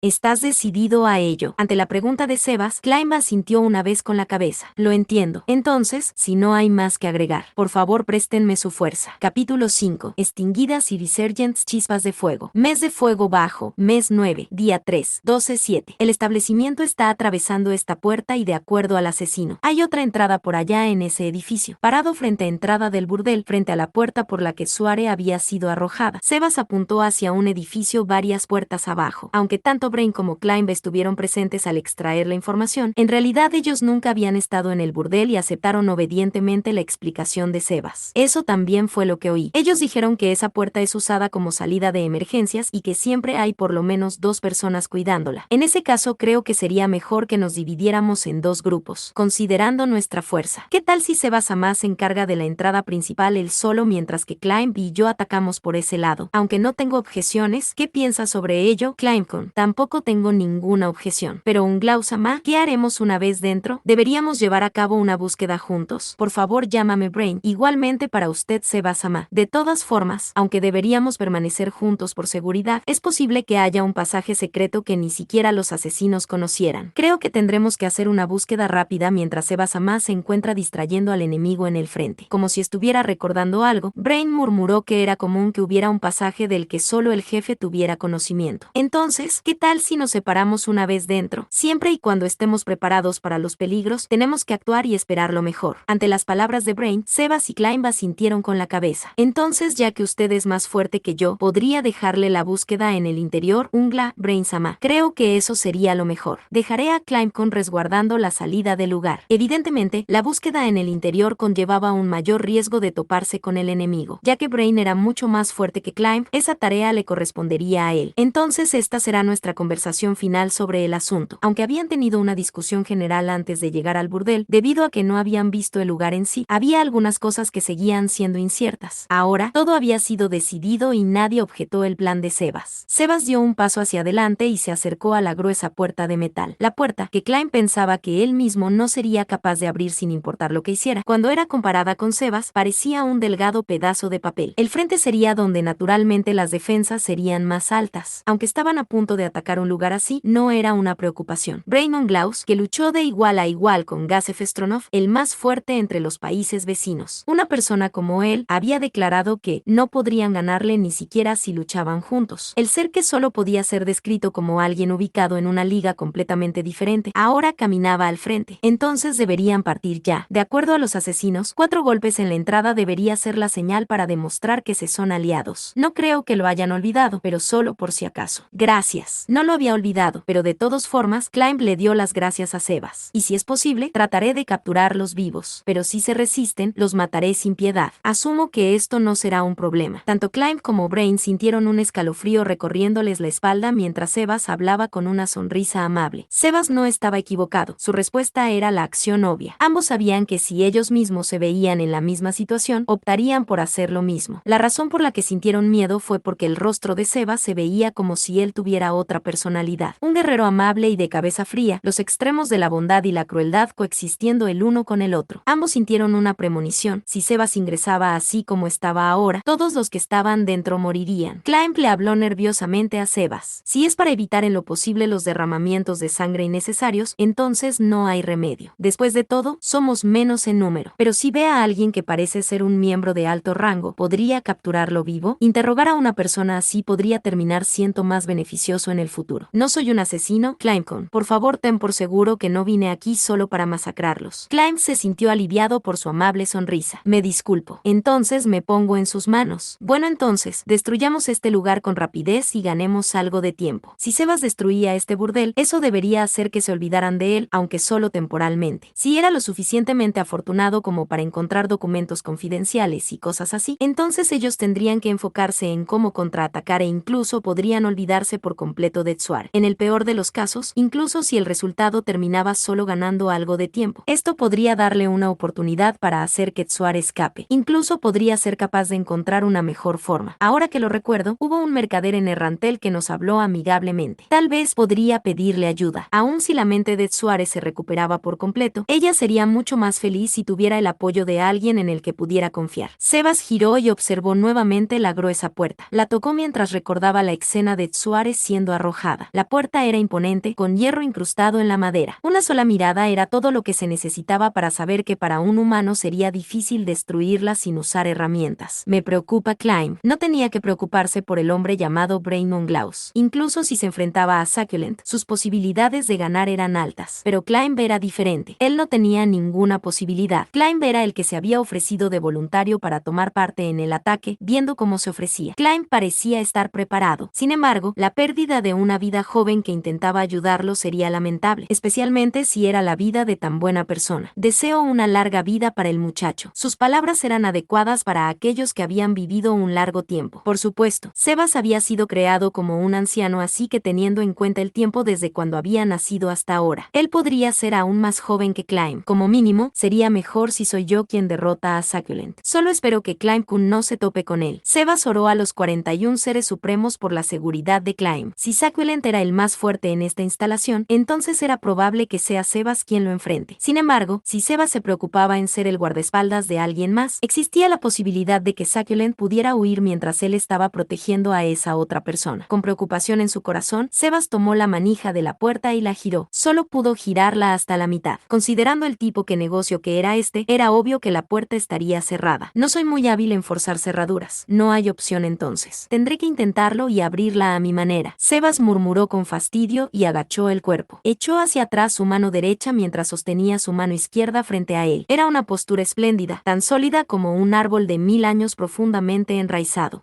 ¿Estás decidido a ello? Ante la pregunta de Sebas, Climb asintió una vez con la cabeza. Lo entiendo. Entonces, si no hay más que agregar, por favor préstenme su fuerza. Capítulo 5. Extinguidas y resurgentes chispas de fuego. Mes de fuego bajo. Mes 9. Día 3. 12-7. El establecimiento está atravesando esta puerta y de acuerdo al asesino, hay otra entrada por allá en ese edificio. Parado frente a entrada del burdel, frente a la puerta por la que Suare había sido arrojada, Sebas apuntó hacia un edificio varias puertas abajo. Aunque tanto Brain como Climb estuvieron presentes al extraer la información, en realidad ellos nunca habían estado en el burdel y aceptaron obedientemente la explicación de Sebas. Eso también fue lo que oí. Ellos dijeron que esa puerta es usada como salida de emergencias y que siempre hay por lo menos 2 personas cuidándola. En ese caso creo que sería mejor que nos dividiéramos en 2 grupos, considerando nuestra fuerza. ¿Qué tal si Sebas Amás se encarga de la entrada principal él solo mientras que Climb y yo atacamos por ese lado? Aunque no tengo objeciones, ¿qué piensas sobre ello, Climbcon? Tampoco tengo ninguna objeción. Pero Unglausama, ¿qué haremos una vez dentro? ¿Deberíamos llevar a cabo una búsqueda juntos? Por favor llámame Brain. Igualmente para usted Sebas-sama. De todas formas, aunque deberíamos permanecer juntos por seguridad, es posible que haya un pasaje secreto que ni siquiera los asesinos conocieran. Creo que tendremos que hacer una búsqueda rápida mientras Sebas-sama se encuentra distrayendo al enemigo en el frente. Como si estuviera recordando algo, Brain murmuró que era común que hubiera un pasaje del que solo el jefe tuviera conocimiento. Entonces, ¿qué tal si nos separamos una vez dentro? Siempre y cuando estemos preparados para los peligros, tenemos que actuar y esperar lo mejor. Ante las palabras de Brain, Sebas y Climb asintieron con la cabeza. Entonces, ya que usted es más fuerte que yo, podría dejarle la búsqueda en el interior, Ungla, Brain-sama. Creo que eso sería lo mejor. Dejaré a Climbcon resguardando la salida del lugar. Evidentemente, la búsqueda en el interior conllevaba un mayor riesgo de toparse con el enemigo. Ya que Brain era mucho más fuerte que Climb, esa tarea le correspondería a él. Entonces, esta será nuestra conversación final sobre el asunto. Aunque habían tenido una discusión general antes de llegar al burdel, debido a que no habían visto el lugar en sí, había algunas cosas que seguían siendo inciertas. Ahora, todo había sido decidido y nadie objetó el plan de Sebas. Sebas dio un paso hacia adelante y se acercó a la gruesa puerta de metal. La puerta, que Climb pensaba que él mismo no sería capaz de abrir sin importar lo que hiciera, cuando era comparada con Sebas, parecía un delgado pedazo de papel. El frente sería donde naturalmente las defensas serían más altas. Aunque estaban a punto de atacar un lugar así, no era una preocupación. Brain Unglaus, que luchó de igual a igual con Gasef Stronov, el más fuerte entre los países vecinos. Una persona como él había declarado que no podrían ganarle ni siquiera si luchaban juntos. El ser que solo podía ser descrito como alguien ubicado en una liga completamente diferente, ahora caminaba al frente. Entonces deberían partir ya. De acuerdo a los asesinos, 4 golpes en la entrada debería ser la señal para demostrar que se son aliados. No creo que lo hayan olvidado, pero solo por si acaso. Gracias. No lo había olvidado, pero de todas formas, Climb le dio las gracias a Sebas. Y si es posible, trataré de capturarlos vivos. Pero si se resisten, los mataré sin piedad. Asumo que esto no será un problema. Tanto Climb como Brain sintieron un escalofrío recorriéndoles la espalda mientras Sebas hablaba con una sonrisa amable. Sebas no estaba equivocado. Su respuesta era la acción obvia. Ambos sabían que si ellos mismos se veían en la misma situación, optarían por hacer lo mismo. La razón por la que sintieron miedo fue porque el rostro de Sebas se veía como si él tuviera otra personalidad. Un guerrero amable y de cabeza fría, los extremos de la bondad y la crueldad coexistiendo el uno con el otro. Ambos sintieron una premonición. Si Sebas ingresaba así como estaba ahora, todos los que estaban dentro morirían. Climb le habló nerviosamente a Sebas. Si es para evitar en lo posible los derramamientos de sangre innecesarios, entonces no hay remedio. Después de todo, somos menos en número. Pero si ve a alguien que parece ser un miembro de alto rango, ¿podría capturarlo vivo? Interrogar a una persona así podría terminar siendo más beneficioso en el futuro. No soy un asesino, Climbcon. Por favor, ten por seguro que no vine aquí solo para masacrarlos. Climb se sintió aliviado por su amable sonrisa. Me disculpo. Entonces me pongo en sus manos. Bueno, entonces, destruyamos este lugar con rapidez y ganemos algo de tiempo. Si Sebas destruía este burdel, eso debería hacer que se olvidaran de él, aunque solo temporalmente. Si era lo suficientemente afortunado como para encontrar documentos confidenciales y cosas así, entonces ellos tendrían que enfocarse en cómo contraatacar e incluso podrían olvidarse por completo de Tsuar. En el peor de los casos, incluso si el resultado terminaba solo ganando algo de tiempo, esto podría darle una oportunidad para hacer que Tsuar escape. Incluso podría ser capaz de encontrar una mejor forma. Ahora que lo recuerdo, hubo un mercader en Errantel que nos habló amigablemente. Tal vez podría pedirle ayuda. Aun si la mente de Tsuare se recuperaba por completo, ella sería mucho más feliz si tuviera el apoyo de alguien en el que pudiera confiar. Sebas giró y observó nuevamente la gruesa puerta. La tocó mientras recordaba la escena de Tsuare siendo arrojada. arrojada. La puerta era imponente, con hierro incrustado en la madera. Una sola mirada era todo lo que se necesitaba para saber que para un humano sería difícil destruirla sin usar herramientas. Me preocupa Climb. No tenía que preocuparse por el hombre llamado Brain Monglaus. Incluso si se enfrentaba a Succulent, sus posibilidades de ganar eran altas. Pero Climb era diferente. Él no tenía ninguna posibilidad. Climb era el que se había ofrecido de voluntario para tomar parte en el ataque, viendo cómo se ofrecía. Climb parecía estar preparado. Sin embargo, la pérdida de una vida joven que intentaba ayudarlo sería lamentable, especialmente si era la vida de tan buena persona. Deseo una larga vida para el muchacho. Sus palabras eran adecuadas para aquellos que habían vivido un largo tiempo. Por supuesto, Sebas había sido creado como un anciano, así que teniendo en cuenta el tiempo desde cuando había nacido hasta ahora, él podría ser aún más joven que Climb. Como mínimo, sería mejor si soy yo quien derrota a Succulent. Solo espero que Climb-kun no se tope con él. Sebas oró a los 41 seres supremos por la seguridad de Climb. Si Succulent era el más fuerte en esta instalación, entonces era probable que sea Sebas quien lo enfrente. Sin embargo, si Sebas se preocupaba en ser el guardaespaldas de alguien más, existía la posibilidad de que Succulent pudiera huir mientras él estaba protegiendo a esa otra persona. Con preocupación en su corazón, Sebas tomó la manija de la puerta y la giró. Solo pudo girarla hasta la mitad. Considerando el tipo de negocio que era este, era obvio que la puerta estaría cerrada. No soy muy hábil en forzar cerraduras. No hay opción entonces. Tendré que intentarlo y abrirla a mi manera. Sebas murmuró con fastidio y agachó el cuerpo. Echó hacia atrás su mano derecha mientras sostenía su mano izquierda frente a él. Era una postura espléndida, tan sólida como un árbol de 1000 años profundamente enraizado.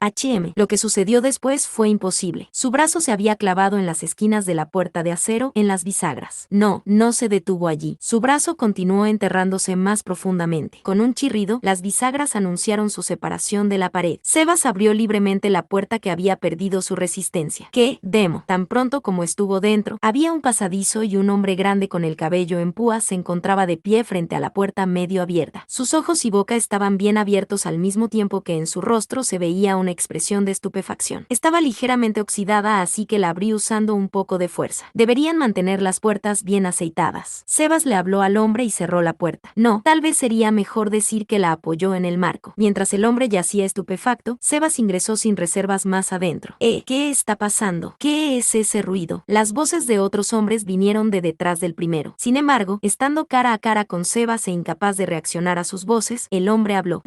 Lo que sucedió después fue imposible. Su brazo se había clavado en las esquinas de la puerta de acero, en las bisagras. No se detuvo allí. Su brazo continuó enterrándose más profundamente. Con un chirrido, las bisagras anunciaron su separación de la pared. Sebas abrió libremente la puerta que había perdido su resistencia. ¡Qué demo! Tan pronto como estuvo dentro, había un pasadizo y un hombre grande con el cabello en púas se encontraba de pie frente a la puerta medio abierta. Sus ojos y boca estaban bien abiertos al mismo tiempo que en su rostro se veía una expresión de estupefacción. Estaba ligeramente oxidada, así que la abrí usando un poco de fuerza. Deberían mantener las puertas bien aceitadas. Sebas le habló al hombre y cerró la puerta. No, tal vez sería mejor decir que la apoyó en el marco. Mientras el hombre yacía estupefacto, Sebas ingresó sin reservas más adentro. ¿Qué está pasando? ¿Qué es ese ruido? Las voces de otros hombres vinieron de detrás del primero. Sin embargo, estando cara a cara con Sebas e incapaz de reaccionar a sus voces, el hombre habló.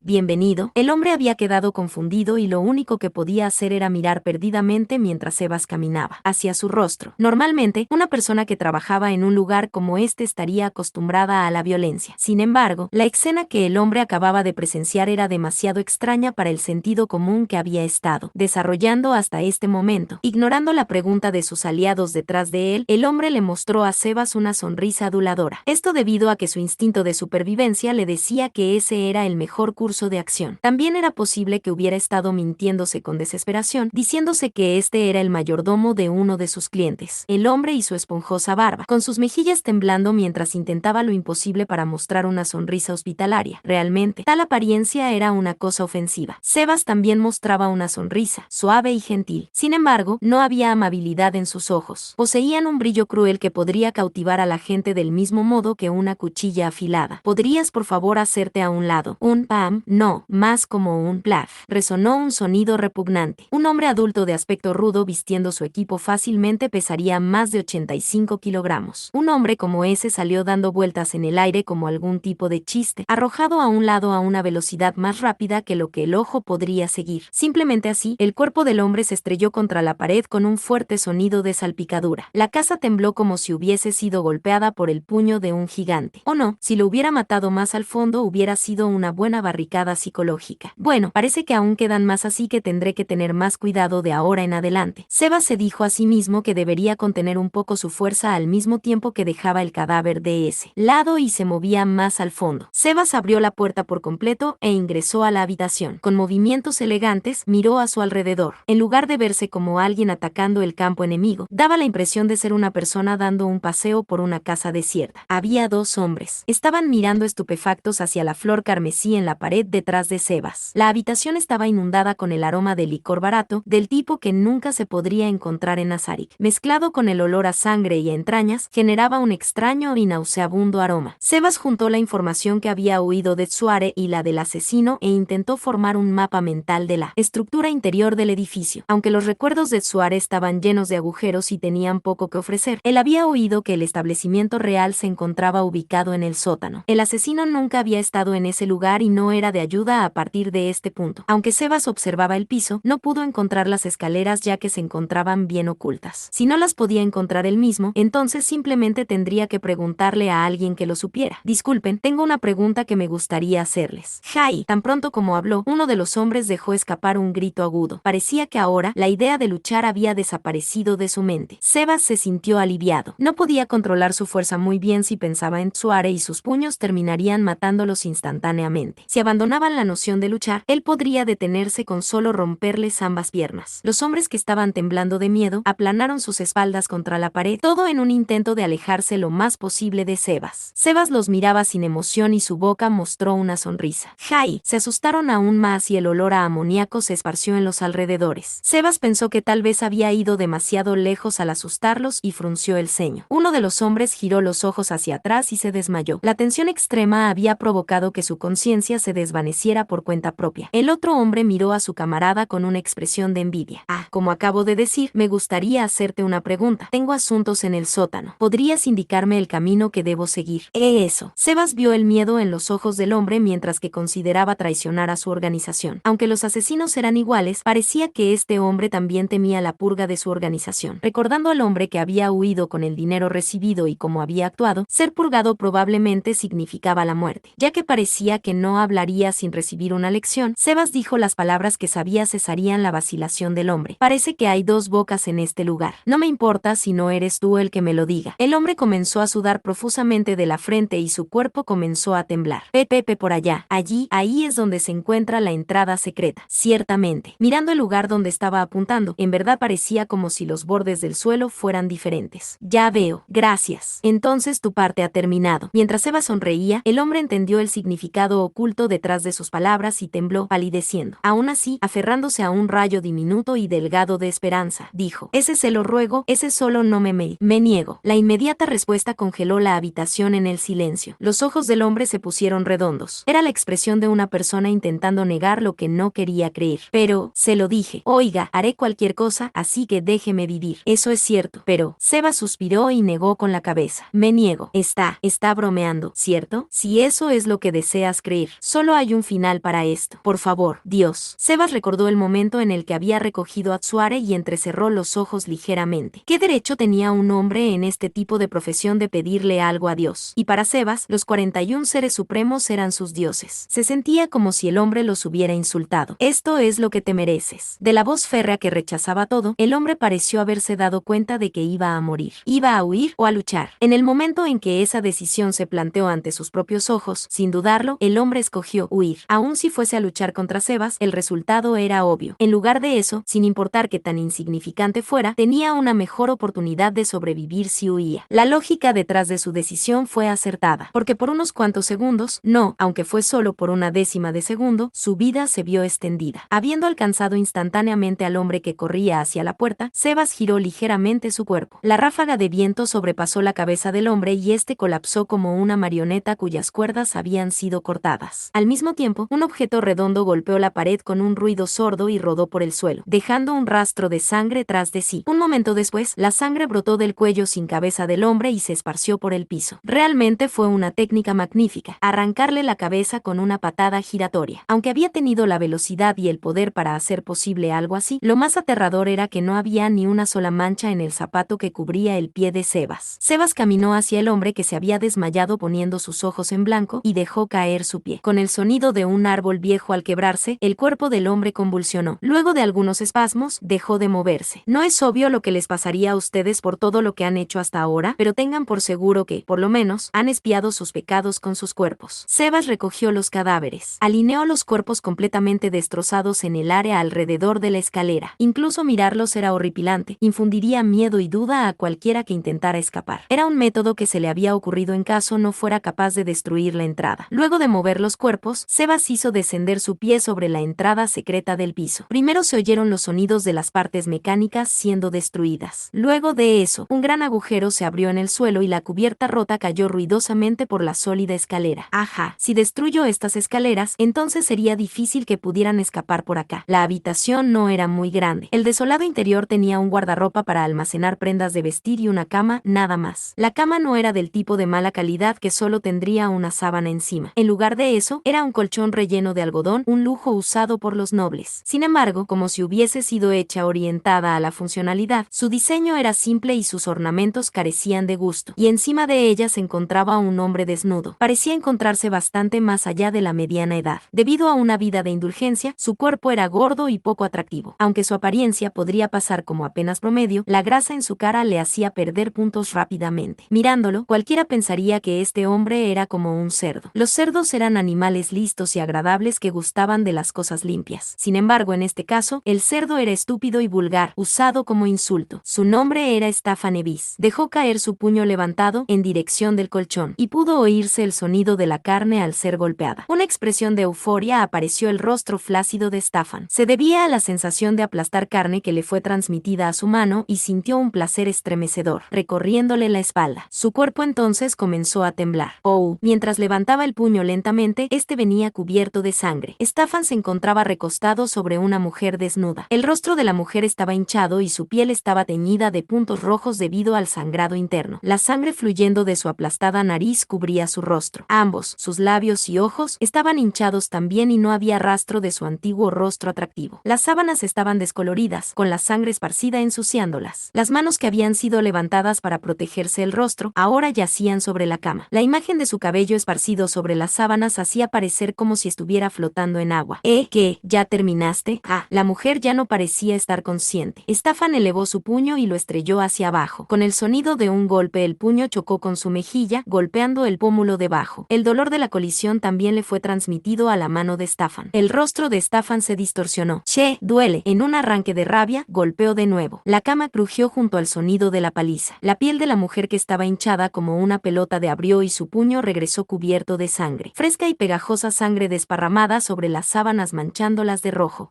Bienvenido. El hombre había quedado confundido y lo único que podía hacer era mirar perdidamente mientras Sebas caminaba hacia su rostro. Normalmente, una persona que trabajaba en un lugar como este estaría acostumbrada a la violencia. Sin embargo, la escena que el hombre acababa de presenciar era demasiado extraña para el sentido común que había estado desarrollando hasta este momento. Ignorando la pregunta de sus aliados detrás de él, el hombre le mostró a Sebas una sonrisa aduladora. Esto debido a que su instinto de supervivencia le decía que ese era el mejor curso de acción. También era posible que hubiera estado mintiéndose con desesperación, diciéndose que este era el mayordomo de uno de sus clientes. El hombre y su esponjosa barba, con sus mejillas temblando mientras intentaba lo imposible para mostrar una sonrisa hospitalaria. Realmente, tal apariencia era una cosa ofensiva. Sebas también mostraba una sonrisa, suave y gentil. Sin embargo, no había amabilidad en sus ojos. Poseían un brillo cruel que podría cautivar a la gente del mismo modo que una cuchilla afilada. ¿Podrías por favor hacerte a un lado? Un pam, no, más como un plaf. Resonó un sonido repugnante. Un hombre adulto de aspecto rudo vistiendo su equipo fácilmente pesaría más de 85 kilogramos. Un hombre como ese salió dando vueltas en el aire como algún tipo de chiste, arrojado a un lado a una velocidad más rápida que lo que el ojo podría seguir. Simplemente así, el cuerpo del hombre se estrelló contra la pared con un fuerte sonido de salpicadura. La casa tembló como si hubiese sido golpeada por el puño de un gigante. O no, si lo hubiera matado más al fondo hubiera sido una buena barricada psicológica. Bueno, parece que aún quedan más, así que tendré que tener más cuidado de ahora en adelante. Sebas se dijo a sí mismo que debería contener un poco su fuerza al mismo tiempo que dejaba el cadáver de ese lado y se movía más al fondo. Sebas abrió la puerta por completo e ingresó a la habitación. Con movimientos elegantes, miró a su alrededor. En lugar de verse como alguien atacando el campo enemigo, daba la impresión de ser una persona dando un paseo por una casa desierta. Había dos hombres. Estaban mirando estupefactos hacia la flor carmesí en la pared detrás de Sebas. La habitación estaba inundada con el aroma de licor barato, del tipo que nunca se podría encontrar en Azarik. Mezclado con el olor a sangre y a entrañas, generaba un extraño y nauseabundo aroma. Sebas juntó la información que había oído de Tsuare y la del asesino e intentó formar un mapa mental de la estructura interior del edificio. Aunque los recuerdos de Atsuare estaban llenos de agujeros y tenían poco que ofrecer. Él había oído que el establecimiento real se encontraba ubicado en el sótano. El asesino nunca había estado en ese lugar y no era de ayuda a partir de este punto. Aunque Sebas observaba el piso, no pudo encontrar las escaleras ya que se encontraban bien ocultas. Si no las podía encontrar él mismo, entonces simplemente tendría que preguntarle a alguien que lo supiera. Disculpen, tengo una pregunta que me gustaría hacerles. Jai. Tan pronto como habló, uno de los hombres dejó escapar un grito agudo. Parecía que ahora la idea de luchar había desaparecido de su mente. Sebas se sintió aliviado. No podía controlar su fuerza muy bien si pensaba en Tsuare y sus puños terminarían matándolos instantáneamente. Si abandonaban la noción de luchar, él podría detenerse con solo romperles ambas piernas. Los hombres que estaban temblando de miedo aplanaron sus espaldas contra la pared, todo en un intento de alejarse lo más posible de Sebas. Sebas los miraba sin emoción y su boca mostró una sonrisa. Jai. Se asustaron aún más y el olor a amoníaco se esparció en los alrededores. Sebas pensó que tal vez había ido demasiado lejos al asustarlos y frunció el ceño. Uno de los hombres giró los ojos hacia atrás y se desmayó. La tensión extrema había provocado que su conciencia se desvaneciera por cuenta propia. El otro hombre miró a su camarada con una expresión de envidia. Como acabo de decir, me gustaría hacerte una pregunta. Tengo asuntos en el sótano. ¿Podrías indicarme el camino que debo seguir? Eso. Sebas vio el miedo en los ojos del hombre mientras que consideraba traicionar a su organización. Aunque los asesinos eran iguales, parecía que este hombre también temía la purga de su organización. Recordando al hombre que había huido con el dinero recibido y cómo había actuado, ser purgado probablemente significaba la muerte. Ya que parecía que no hablaría sin recibir una lección, Sebas dijo las palabras que sabía cesarían la vacilación del hombre. Parece que hay dos bocas en este lugar. No me importa si no eres tú el que me lo diga. El hombre comenzó a sudar profusamente de la frente y su cuerpo comenzó a temblar. Pepe por allá. Ahí es donde se encuentra la entrada secreta. Ciertamente. Mirando el lugar donde estaba apuntando, en verdad parecía como si los bordes del suelo fueran diferentes. Ya veo. Gracias. Entonces tu parte ha terminado. Mientras Sebas sonreía, el hombre entendió el significado oculto detrás de sus palabras y tembló, palideciendo. Aún así, aferrándose a un rayo diminuto y delgado de esperanza, dijo: ese se lo ruego, ese solo no me niego. La inmediata respuesta congeló la habitación en el silencio. Los ojos del hombre se pusieron redondos. Era la expresión de una persona intentando negar lo que no quería creer. Pero, se lo dije. Oiga, haré cualquier cosa, así que déjeme vivir. Eso es cierto. Pero, Sebas suspiró y negó con la cabeza. Me niego. Está bromeando, ¿cierto? Si eso es lo que deseas creer, solo hay un final para esto. Por favor, Dios. Sebas recordó el momento en el que había recogido a Tsuare y entrecerró los ojos ligeramente. ¿Qué derecho tenía un hombre en este tipo de profesión de pedirle algo a Dios? Y para Sebas, los 41 seres supremos eran sus dioses. Se sentía como si el hombre los hubiera insultado. Esto es lo que te mereces. De la voz férrea que rechazaba todo, el hombre pareció haberse dado cuenta de que iba a morir. ¿Iba a huir o a luchar? En el momento en que esa decisión se planteó ante sus propios ojos, sin dudarlo, el hombre escogió huir. Aun si fuese a luchar contra Sebas, el resultado era obvio. En lugar de eso, sin importar que tan insignificante fuera, tenía una mejor oportunidad de sobrevivir si huía. La lógica detrás de su decisión fue acertada, porque por unos cuantos segundos, no, aunque fue solo por una décima de segundo, su vida se vio extendida. Habiendo alcanzado instantáneamente al hombre que corría hacia la puerta, Sebas giró ligeramente su cuerpo. La ráfaga de viento sobrepasó la cabeza del hombre y este colapsó como una marioneta cuyas cuerdas habían sido cortadas. Al mismo tiempo, un objeto redondo golpeó la pared con un ruido sordo y rodó por el suelo, dejando un rastro de sangre tras de sí. Un momento después, la sangre brotó del cuello sin cabeza del hombre y se esparció por el piso. Realmente fue una técnica magnífica, arrancarle la cabeza con una patada giratoria. Aunque había tenido la velocidad y el poder para hacer posible algo así, lo más aterrador era que no había ni una sola mancha en el zapato que cubría el pie de Sebas. Sebas caminó hacia el hombre que se había desmayado poniendo sus ojos en blanco y dejó caer su pie. Con el sonido de un árbol viejo al quebrarse, el cuerpo del hombre convulsionó. Luego de algunos espasmos, dejó de moverse. No es obvio lo que les pasaría a ustedes por todo lo que han hecho hasta ahora, pero tengan por seguro que, por lo menos, han expiado sus pecados con sus cuerpos. Sebas recogió los cadáveres. Alineó los cuerpos completamente destrozados en el área alrededor de la escalera. Incluso mirarlos era horripilante. Infundiría miedo y duda a cualquiera que intentara escapar. Era un método que se le había ocurrido en caso no fuera capaz de destruir la entrada. Luego de mover los cuerpos, Sebas hizo descender su pie sobre la entrada secreta del piso. Primero se oyeron los sonidos de las partes mecánicas siendo destruidas. Luego de eso, un gran agujero se abrió en el suelo y la cubierta rota cayó ruidosamente por la sólida escalera. Ajá, si destruyo estas escaleras, entonces sería difícil que pudieran escapar por acá. La habitación no era muy grande. El desorden desolado interior tenía un guardarropa para almacenar prendas de vestir y una cama, nada más. La cama no era del tipo de mala calidad que solo tendría una sábana encima. En lugar de eso, era un colchón relleno de algodón, un lujo usado por los nobles. Sin embargo, como si hubiese sido hecha orientada a la funcionalidad, su diseño era simple y sus ornamentos carecían de gusto, y encima de ella se encontraba un hombre desnudo. Parecía encontrarse bastante más allá de la mediana edad. Debido a una vida de indulgencia, su cuerpo era gordo y poco atractivo. Aunque su apariencia podría pasar como apenas promedio, la grasa en su cara le hacía perder puntos rápidamente. Mirándolo, cualquiera pensaría que este hombre era como un cerdo. Los cerdos eran animales listos y agradables que gustaban de las cosas limpias. Sin embargo, en este caso, el cerdo era estúpido y vulgar, usado como insulto. Su nombre era Staffan Evis. Dejó caer su puño levantado en dirección del colchón, y pudo oírse el sonido de la carne al ser golpeada. Una expresión de euforia apareció en el rostro flácido de Staffan. Se debía a la sensación de aplastar carne que le fue transmitida a su mano y sintió un placer estremecedor, recorriéndole la espalda. Su cuerpo entonces comenzó a temblar. Mientras levantaba el puño lentamente, este venía cubierto de sangre. Staffan se encontraba recostado sobre una mujer desnuda. El rostro de la mujer estaba hinchado y su piel estaba teñida de puntos rojos debido al sangrado interno. La sangre fluyendo de su aplastada nariz cubría su rostro. Ambos, sus labios y ojos, estaban hinchados también y no había rastro de su antiguo rostro atractivo. Las sábanas estaban descoloridas, con la sangre esparcida ensuciándolas. Las manos que habían sido levantadas para protegerse el rostro, ahora yacían sobre la cama. La imagen de su cabello esparcido sobre las sábanas hacía parecer como si estuviera flotando en agua. ¿Qué? ¿Ya terminaste? La mujer ya no parecía estar consciente. Staffan elevó su puño y lo estrelló hacia abajo. Con el sonido de un golpe, el puño chocó con su mejilla, golpeando el pómulo debajo. El dolor de la colisión también le fue transmitido a la mano de Staffan. El rostro de Staffan se distorsionó. Duele. En un arranque de rabia, golpeó de nuevo. La cama crujió junto al sonido de la paliza. La piel de la mujer que estaba hinchada como una pelota de abrió y su puño regresó cubierto de sangre. Fresca y pegajosa sangre desparramada sobre las sábanas manchándolas de rojo.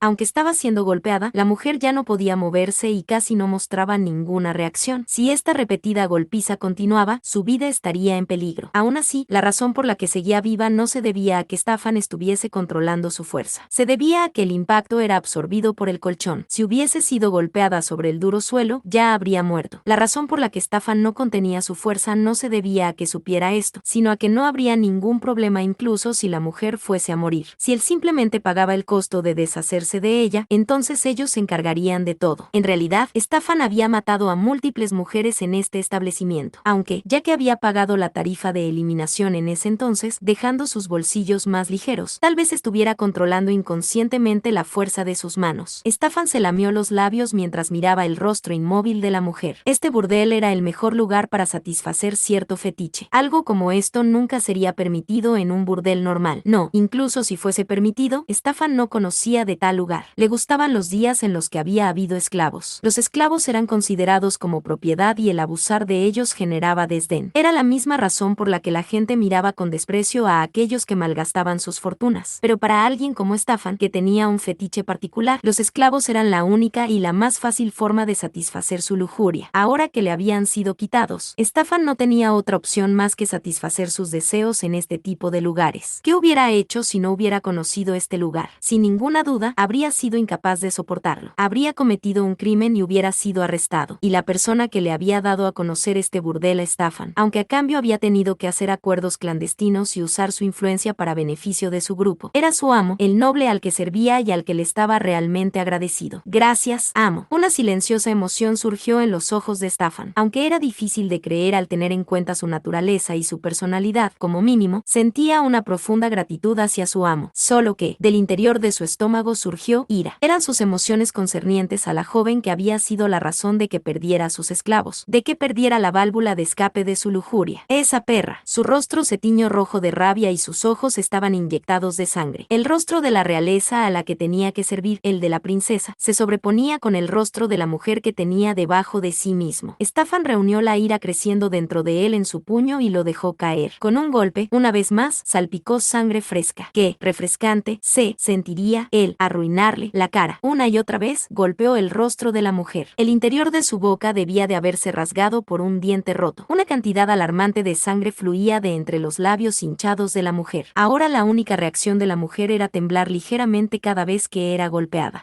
Aunque estaba siendo golpeada, la mujer ya no podía moverse y casi no mostraba ninguna reacción. Si esta repetida golpiza continuaba, su vida estaría en peligro. Aún así, la razón por la que seguía viva no se debía a que Staffan estuviese controlando su fuerza. Se debía a que el impacto era absorbido por el colchón. Si hubiese sido golpeada sobre el duro suelo, ya habría muerto. La razón por la que Staffan no contenía su fuerza no se debía a que supiera esto, sino a que no habría ningún problema incluso si la mujer fuese a morir. Si él simplemente pagaba el costo de deshacerse de ella, entonces ellos se encargarían de todo. En realidad, Staffan había matado a múltiples mujeres en este establecimiento, aunque, ya que había pagado la tarifa de eliminación en ese entonces, dejando sus bolsillos más ligeros, tal vez estuviera controlando inconscientemente la fuerza de sus manos. Staffan se lamió los labios mientras miraba el rostro inmóvil de la mujer. Este burdel era el mejor lugar para satisfacer cierto fetiche. Algo como esto nunca sería permitido en un burdel normal. No, incluso si fuese permitido, Staffan no conocía de tal lugar. Le gustaban los días en los que había habido esclavos. Los esclavos eran considerados como propiedad y el abusar de ellos generaba desdén. Era la misma razón por la que la gente miraba con desprecio a aquellos que malgastaban sus fortunas. Pero para alguien como Staffan, que tenía un fetiche particular, los esclavos eran la única y la más fácil forma de satisfacer su lujuria. Ahora que le habían sido quitados, Staffan no tenía otra opción más que satisfacer sus deseos en este tipo de lugares. ¿Qué hubiera hecho si no hubiera conocido este lugar? Sin ninguna duda, habría sido incapaz de soportarlo. Habría cometido un crimen y hubiera sido arrestado. Y la persona que le había dado a conocer este burdel a Staffan, aunque a cambio había tenido que hacer acuerdos clandestinos y usar su influencia para beneficio de su grupo, era su amo, el noble al que servía y al que le estaba realmente agradecido. Gracias, amo. Una silenciosa emoción surgió en los ojos de Staffan. Aunque era difícil de creer al tener en cuenta su naturaleza y su personalidad, como mínimo, sentía una profunda gratitud hacia su amo. Solo que, del interior de su estómago surgió ira. Eran sus emociones concernientes a la joven que había sido la razón de que perdiera a sus esclavos, de que perdiera la válvula de escape de su lujuria. Esa perra. Su rostro se tiñó rojo de rabia y sus ojos estaban inyectados de sangre. El rostro de la realeza a la que tenía que servir, el de la princesa, se sobreponía con el rostro de la mujer que tenía debajo de sí mismo. Staffan reunió la ira creciendo dentro de él en su puño y lo dejó caer. Con un golpe, una vez más, salpicó sangre fresca. Qué refrescante se sentiría él arruinarle la cara. Una y otra vez, golpeó el rostro de la mujer. El interior de su boca debía de haberse rasgado por un diente roto. Una cantidad alarmante de sangre fluía de entre los labios hinchados de la mujer. Ahora la única reacción de la mujer era temblar ligeramente cada vez que era golpeada.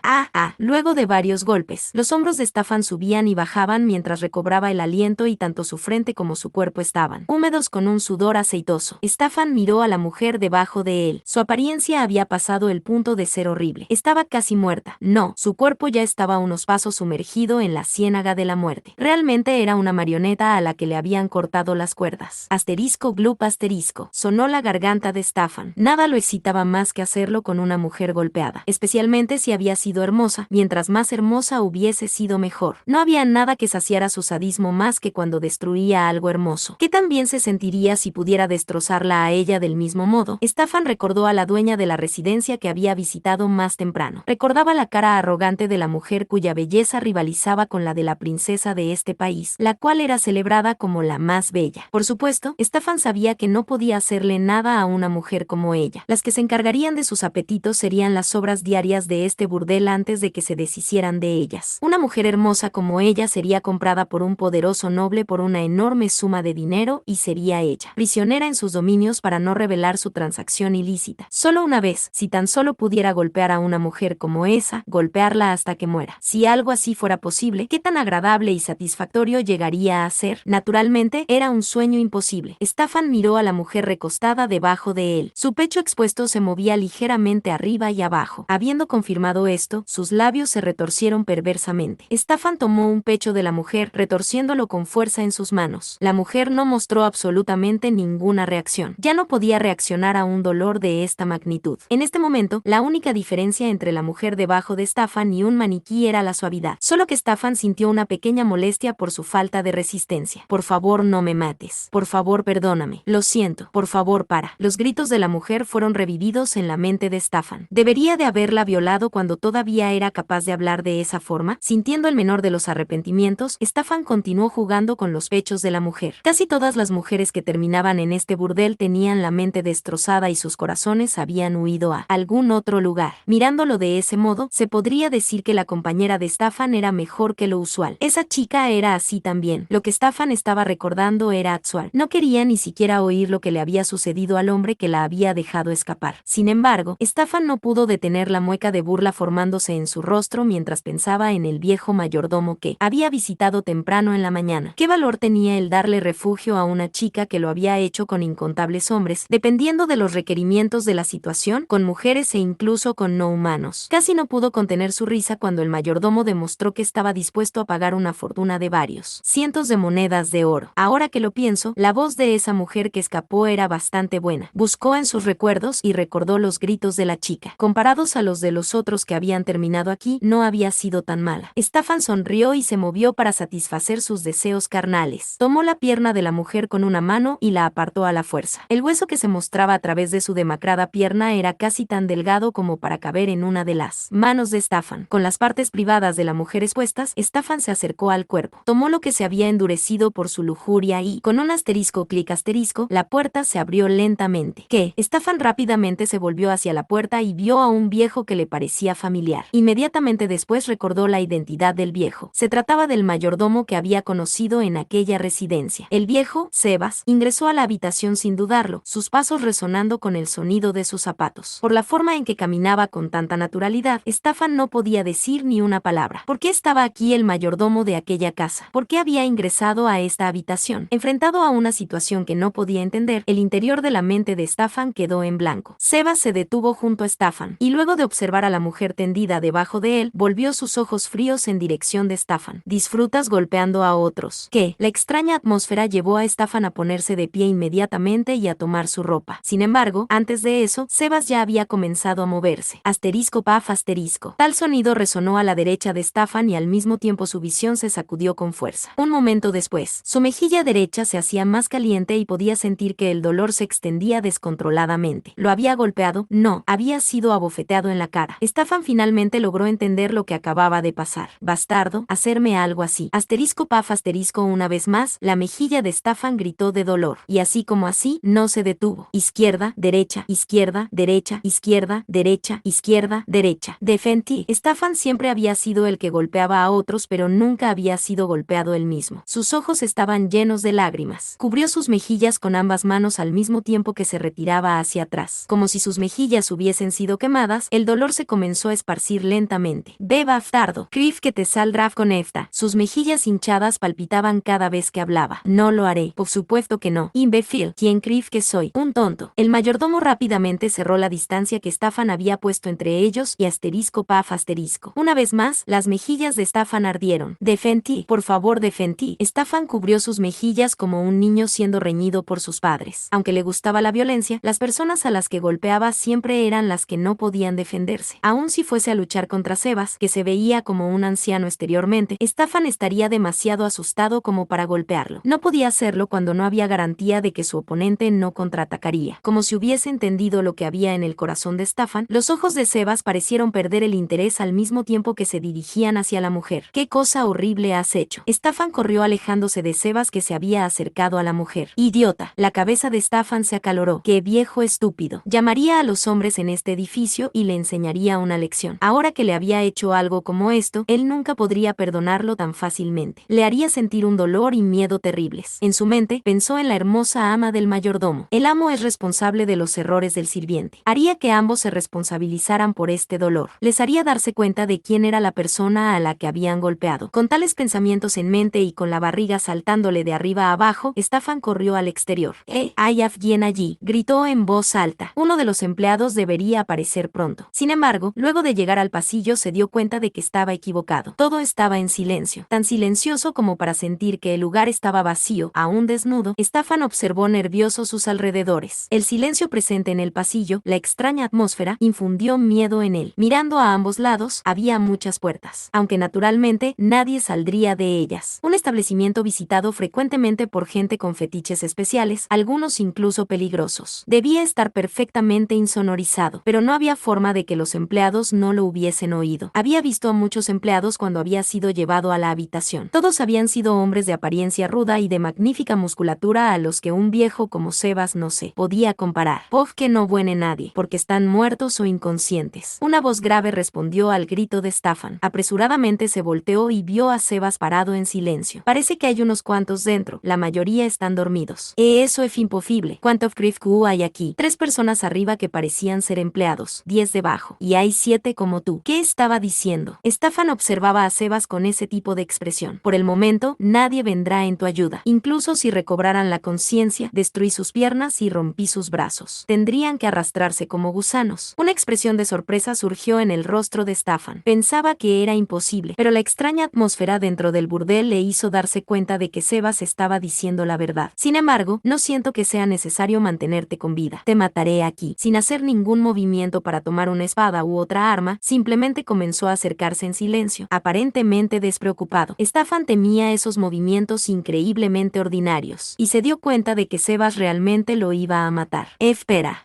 cabeza. Luego de varios golpes, los hombros de Staffan subían y bajaban mientras recobraba el aliento y tanto su frente como su cuerpo estaban húmedos con un sudor aceitoso. Staffan miró a la mujer debajo de él. Su apariencia había pasado el punto de ser horrible. Estaba casi muerta. No, su cuerpo ya estaba a unos pasos sumergido en la ciénaga de la muerte. Realmente era una marioneta a la que le habían cortado las cuerdas. Asterisco gloop asterisco. Sonó la garganta de Staffan. Nada lo excitaba más que hacerlo con una mujer golpeada, especialmente si había sido hermosa. Mientras más hermosa hubiese sido mejor. No había nada que saciara su sadismo más que cuando destruía algo hermoso. ¿Qué tan bien se sentiría si pudiera destrozarla a ella del mismo modo? Staffan recordó a la dueña de la residencia que había visitado más temprano. Recordaba la cara arrogante de la mujer cuya belleza rivalizaba con la de la princesa de este país, la cual era celebrada como la más bella. Por supuesto, Staffan sabía que no podía hacerle nada a una mujer como ella. Las que se encargarían de sus apetitos serían las obras diarias de este burdel antes de que se deshicieran de ellas. Una mujer hermosa como ella sería comprada por un poderoso noble por una enorme suma de dinero y sería ella, prisionera en sus dominios para no revelar su transacción ilícita. Solo una vez, si tan solo pudiera golpear a una mujer como esa, golpearla hasta que muera. Si algo así fuera posible, ¿qué tan agradable y satisfactorio llegaría a ser? Naturalmente, era un sueño imposible. Staffan miró a la mujer recostada debajo de él. Su pecho expuesto se movía ligeramente arriba y abajo. Habiendo confirmado esto, sus labios se retorcieron perversamente. Staffan tomó un pecho de la mujer, retorciéndolo con fuerza en sus manos. La mujer no mostró absolutamente ninguna reacción. Ya no podía reaccionar a un dolor de esta magnitud. En este momento, la única diferencia entre la mujer debajo de Staffan y un maniquí era la suavidad. Solo que Staffan sintió una pequeña molestia por su falta de resistencia. Por favor, no me mates. Por favor, perdóname. Lo siento. Por favor, para. Los gritos de la mujer fueron revividos en la mente de Staffan. ¿Debería de haberla violado cuando todavía era capaz de hablar de esa forma? Sintiendo el menor de los arrepentimientos, Staffan continuó jugando con los pechos de la mujer. Casi todas las mujeres que terminaban en este burdel tenían la mente destrozada y sus corazones habían huido a algún otro lugar. Mirándolo de ese modo, se podría decir que la compañera de Staffan era mejor que lo usual. Esa chica era así también. Lo que Staffan estaba recordando era actual. No quería ni siquiera oír lo que le había sucedido al hombre que la había dejado escapar. Sin embargo, Staffan no pudo detener la mueca de burla formándose en su rostro mientras pensaba en el viejo mayordomo que había visitado temprano en la mañana. ¿Qué valor tenía el darle refugio a una chica que lo había hecho con incontables hombres, dependiendo de los requerimientos de la situación, con mujeres e incluso con no humanos? Casi no pudo contener su risa cuando el mayordomo demostró que estaba dispuesto a pagar una fortuna de varios cientos de monedas de oro. Ahora que lo pienso, la voz de esa mujer que escapó era bastante buena. Buscó en sus recuerdos y recordó los gritos de la chica. Comparados a los de los otros que habían terminado aquí, no había sido tan mala. Staffan sonrió y se movió para satisfacer sus deseos carnales. Tomó la pierna de la mujer con una mano y la apartó a la fuerza. El hueso que se mostraba a través de su demacrada pierna era casi tan delgado como para caber en una de las manos de Staffan. Con las partes privadas de la mujer expuestas, Staffan se acercó al cuerpo. Tomó lo que se había endurecido por su lujuria y, con un asterisco clic asterisco, la puerta se abrió lentamente. ¿Qué? Staffan rápidamente se volvió hacia la puerta y vio a un viejo que le parecía familiar. Inmediatamente después recordó la identidad del viejo. Se trataba del mayordomo que había conocido en aquella residencia. El viejo, Sebas, ingresó a la habitación sin dudarlo, sus pasos resonando con el sonido de sus zapatos. Por la forma en que caminaba con tanta naturalidad, Staffan no podía decir ni una palabra. ¿Por qué estaba aquí el mayordomo de aquella casa? ¿Por qué había ingresado a esta habitación? Enfrentado a una situación que no podía entender, el interior de la mente de Staffan quedó en blanco. Sebas se detuvo junto a Staffan, y luego de observar a la mujer tendida debajo de él, volvió sus ojos fríos en dirección de Staffan. ¿Disfrutas golpeando a otros? ¿Qué? La extraña atmósfera llevó a Staffan a ponerse de pie inmediatamente y a tomar su ropa. Sin embargo, antes de eso, Sebas ya había comenzado a moverse. Asterisco paf asterisco. Tal sonido resonó a la derecha de Staffan y al mismo tiempo su visión se sacudió con fuerza. Un momento después, su mejilla derecha se hacía más caliente y podía sentir que el dolor se extendía descontroladamente. ¿Lo había golpeado? No, había sido abofeteado en la cara. Staffan finalmente logró entender lo que acababa de pasar. Bastardo, hacerme algo así. Asterisco paf asterisco una vez más, la mejilla de Staffan gritó de dolor. Y así como así, no se detuvo. Izquierda, derecha, izquierda, derecha, izquierda, derecha, izquierda, derecha. Defendí. Staffan siempre había sido el que golpeaba a otros, pero nunca había sido golpeado él mismo. Sus ojos estaban llenos de lágrimas. Cubrió sus mejillas con ambas manos al mismo tiempo que se retiraba hacia atrás. Como si sus mejillas hubiesen sido quemadas, el dolor se comenzó a esparcir lentamente. Ve bastardo. Crif que te saldrá con esta. Sus mejillas hinchadas palpitaban cada vez que hablaba. No lo haré. Por supuesto que no. Imbécil. ¿Quién crif que soy? Un tonto. El mayordomo rápidamente cerró la distancia que Staffan había puesto entre ellos y asterisco paf asterisco. Una vez más, las mejillas de Staffan ardieron. Defenti. Por favor, defenti. Staffan cubrió sus mejillas como un niño siendo reñido por sus padres. Aunque le gustaba la violencia, las personas a las que golpeaba siempre eran las que no podían defenderse. Aun si fuese a luchar contra Sebas, que se veía como un anciano exteriormente, Staffan estaría demasiado asustado como para golpearlo. No podía hacerlo cuando no había garantía de que su oponente no contraatacaría. Como si hubiese entendido lo que había en el corazón de Staffan, los ojos de Sebas parecieron perder el interés al mismo tiempo que se dirigían hacia la mujer. ¿Qué cosa horrible has hecho? Staffan corrió alejándose de Sebas, que se había acercado a la mujer. Idiota. La cabeza de Staffan se acaloró. ¡Qué viejo estúpido! Llamaría a los hombres en este edificio y le enseñaría una lección. Ahora que le había hecho algo como esto, él nunca podría perdonarlo tan fácilmente. Le haría sentir un dolor y miedo terribles. En su mente, pensó en la hermosa ama del mayordomo. El amo es responsable de los errores del sirviente. Haría que ambos se responsabilizaran por este dolor. Les haría darse cuenta de quién era la persona a la que habían golpeado. Con tales pensamientos en mente y con la barriga saltándole de arriba a abajo, Staffan corrió al exterior. ¿Hay alguien allí?, gritó en voz alta. Uno de los empleados debería aparecer pronto. Sin embargo, luego de llegar al pasillo se dio cuenta de que estaba equivocado. Todo estaba en silencio, tan silencioso como para sentir que el lugar estaba vacío. Aún desnudo, Staffan observó nervioso sus alrededores. El silencio presente en el pasillo, la extraña atmósfera, infundió miedo en él. Mirando a ambos lados, había muchas puertas, aunque naturalmente nadie saldría de ellas. Un establecimiento visitado frecuentemente por gente con fetiches especiales, algunos incluso peligrosos. Debía estar perfectamente insonorizado, pero no había forma de que los empleados no lo hubiesen oído. Había visto a muchos empleados cuando había sido llevado a la habitación. Todos habían sido hombres de apariencia ruda y de magnífica musculatura a los que un viejo como Sebas no se podía comparar. Pov que no buene nadie, porque están muertos o inconscientes. Una voz grave respondió al grito de Staffan. Apresuradamente se volteó y vio a Sebas parado en silencio. Parece que hay unos cuantos dentro, la mayoría están dormidos. Eso es imposible. ¿Cuántos Krivku hay aquí? 3 personas arriba que parecían ser empleados, 10 debajo, y hay 7 como tú. ¿Qué estaba diciendo? Staffan observaba a Sebas con ese tipo de expresión. Por el momento, nadie vendrá en tu ayuda. Incluso si recobraran la conciencia, destruí sus piernas y rompí sus brazos. Tendrían que arrastrarse como gusanos. Una expresión de sorpresa surgió en el rostro de Staffan. Pensaba que era imposible, pero la extraña atmósfera dentro del burdel le hizo darse cuenta de que Sebas estaba diciendo la verdad. Sin embargo, no siento que sea necesario mantenerte con vida. Te mataré aquí. Sin hacer ningún movimiento para tomar una espada u otra arma, simplemente comenzó a acercarse en silencio, aparentemente despreocupado. Staffan temía esos movimientos increíblemente ordinarios, y se dio cuenta de que Sebas realmente lo iba a matar. Espera.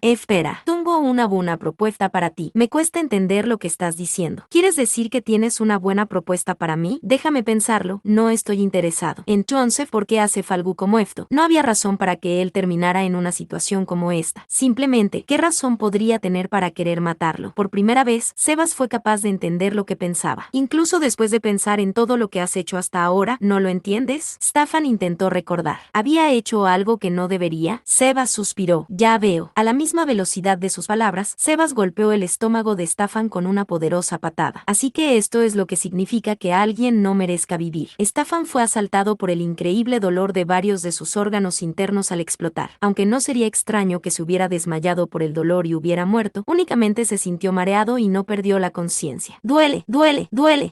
Tengo una buena propuesta para ti. Me cuesta entender lo que estás diciendo. ¿Quieres decir que tienes una buena propuesta para mí? Déjame pensarlo, no estoy interesado. Entonces, ¿por qué hace algo como esto? No había razón para que él terminara en una situación como esta. Simplemente, ¿qué razón podría tener para querer matarlo? Por primera vez, Sebas fue capaz de entender lo que pensaba. Incluso después de pensar en todo lo que has hecho hasta ahora, ¿no lo entiendes? Staffan intentó recordar. ¿Había hecho algo que no debería? Sebas suspiró. Ya veo. A la misma velocidad de sus palabras, Sebas golpeó el estómago de Staffan con una poderosa patada. Así que esto es lo que significa que alguien no merezca vivir. Staffan fue asaltado por el increíble dolor de varios de sus órganos internos al explotar. Aunque no sería extraño que se hubiera desmayado por el dolor y hubiera muerto, únicamente se sintió mareado y no perdió la conciencia. Duele.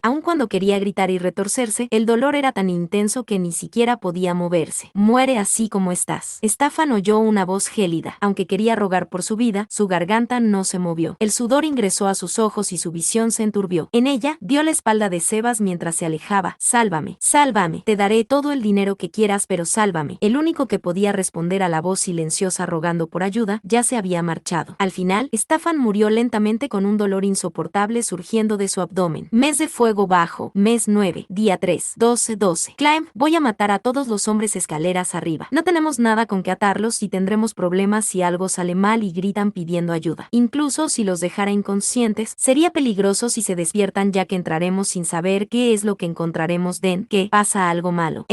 Aun cuando quería gritar y retorcerse, el dolor era tan intenso que ni siquiera podía moverse. Muere así como estás. Staffan oyó una voz gélida. Aunque quería rogar por su vida, su garganta no se movió. El sudor ingresó a sus ojos y su visión se enturbió. En ella, vio la espalda de Sebas mientras se alejaba. Sálvame. Te daré todo el dinero que quieras, pero sálvame. El único que podía responder a la voz silenciosa rogando por ayuda, ya se había marchado. Al final, Staffan murió lentamente con un dolor insoportable surgiendo de su abdomen. Mes de fuego bajo. Mes 9. Día 3. 12. Climb, voy a matar a todos los hombres escaleras arriba. No tenemos nada con que atarlos y tendremos problemas si algo sale mal y gritan pidiendo ayuda. Incluso si los dejara inconscientes, sería peligroso si se despiertan, ya que entraremos sin saber qué es lo que encontraremos. Que pasa algo malo.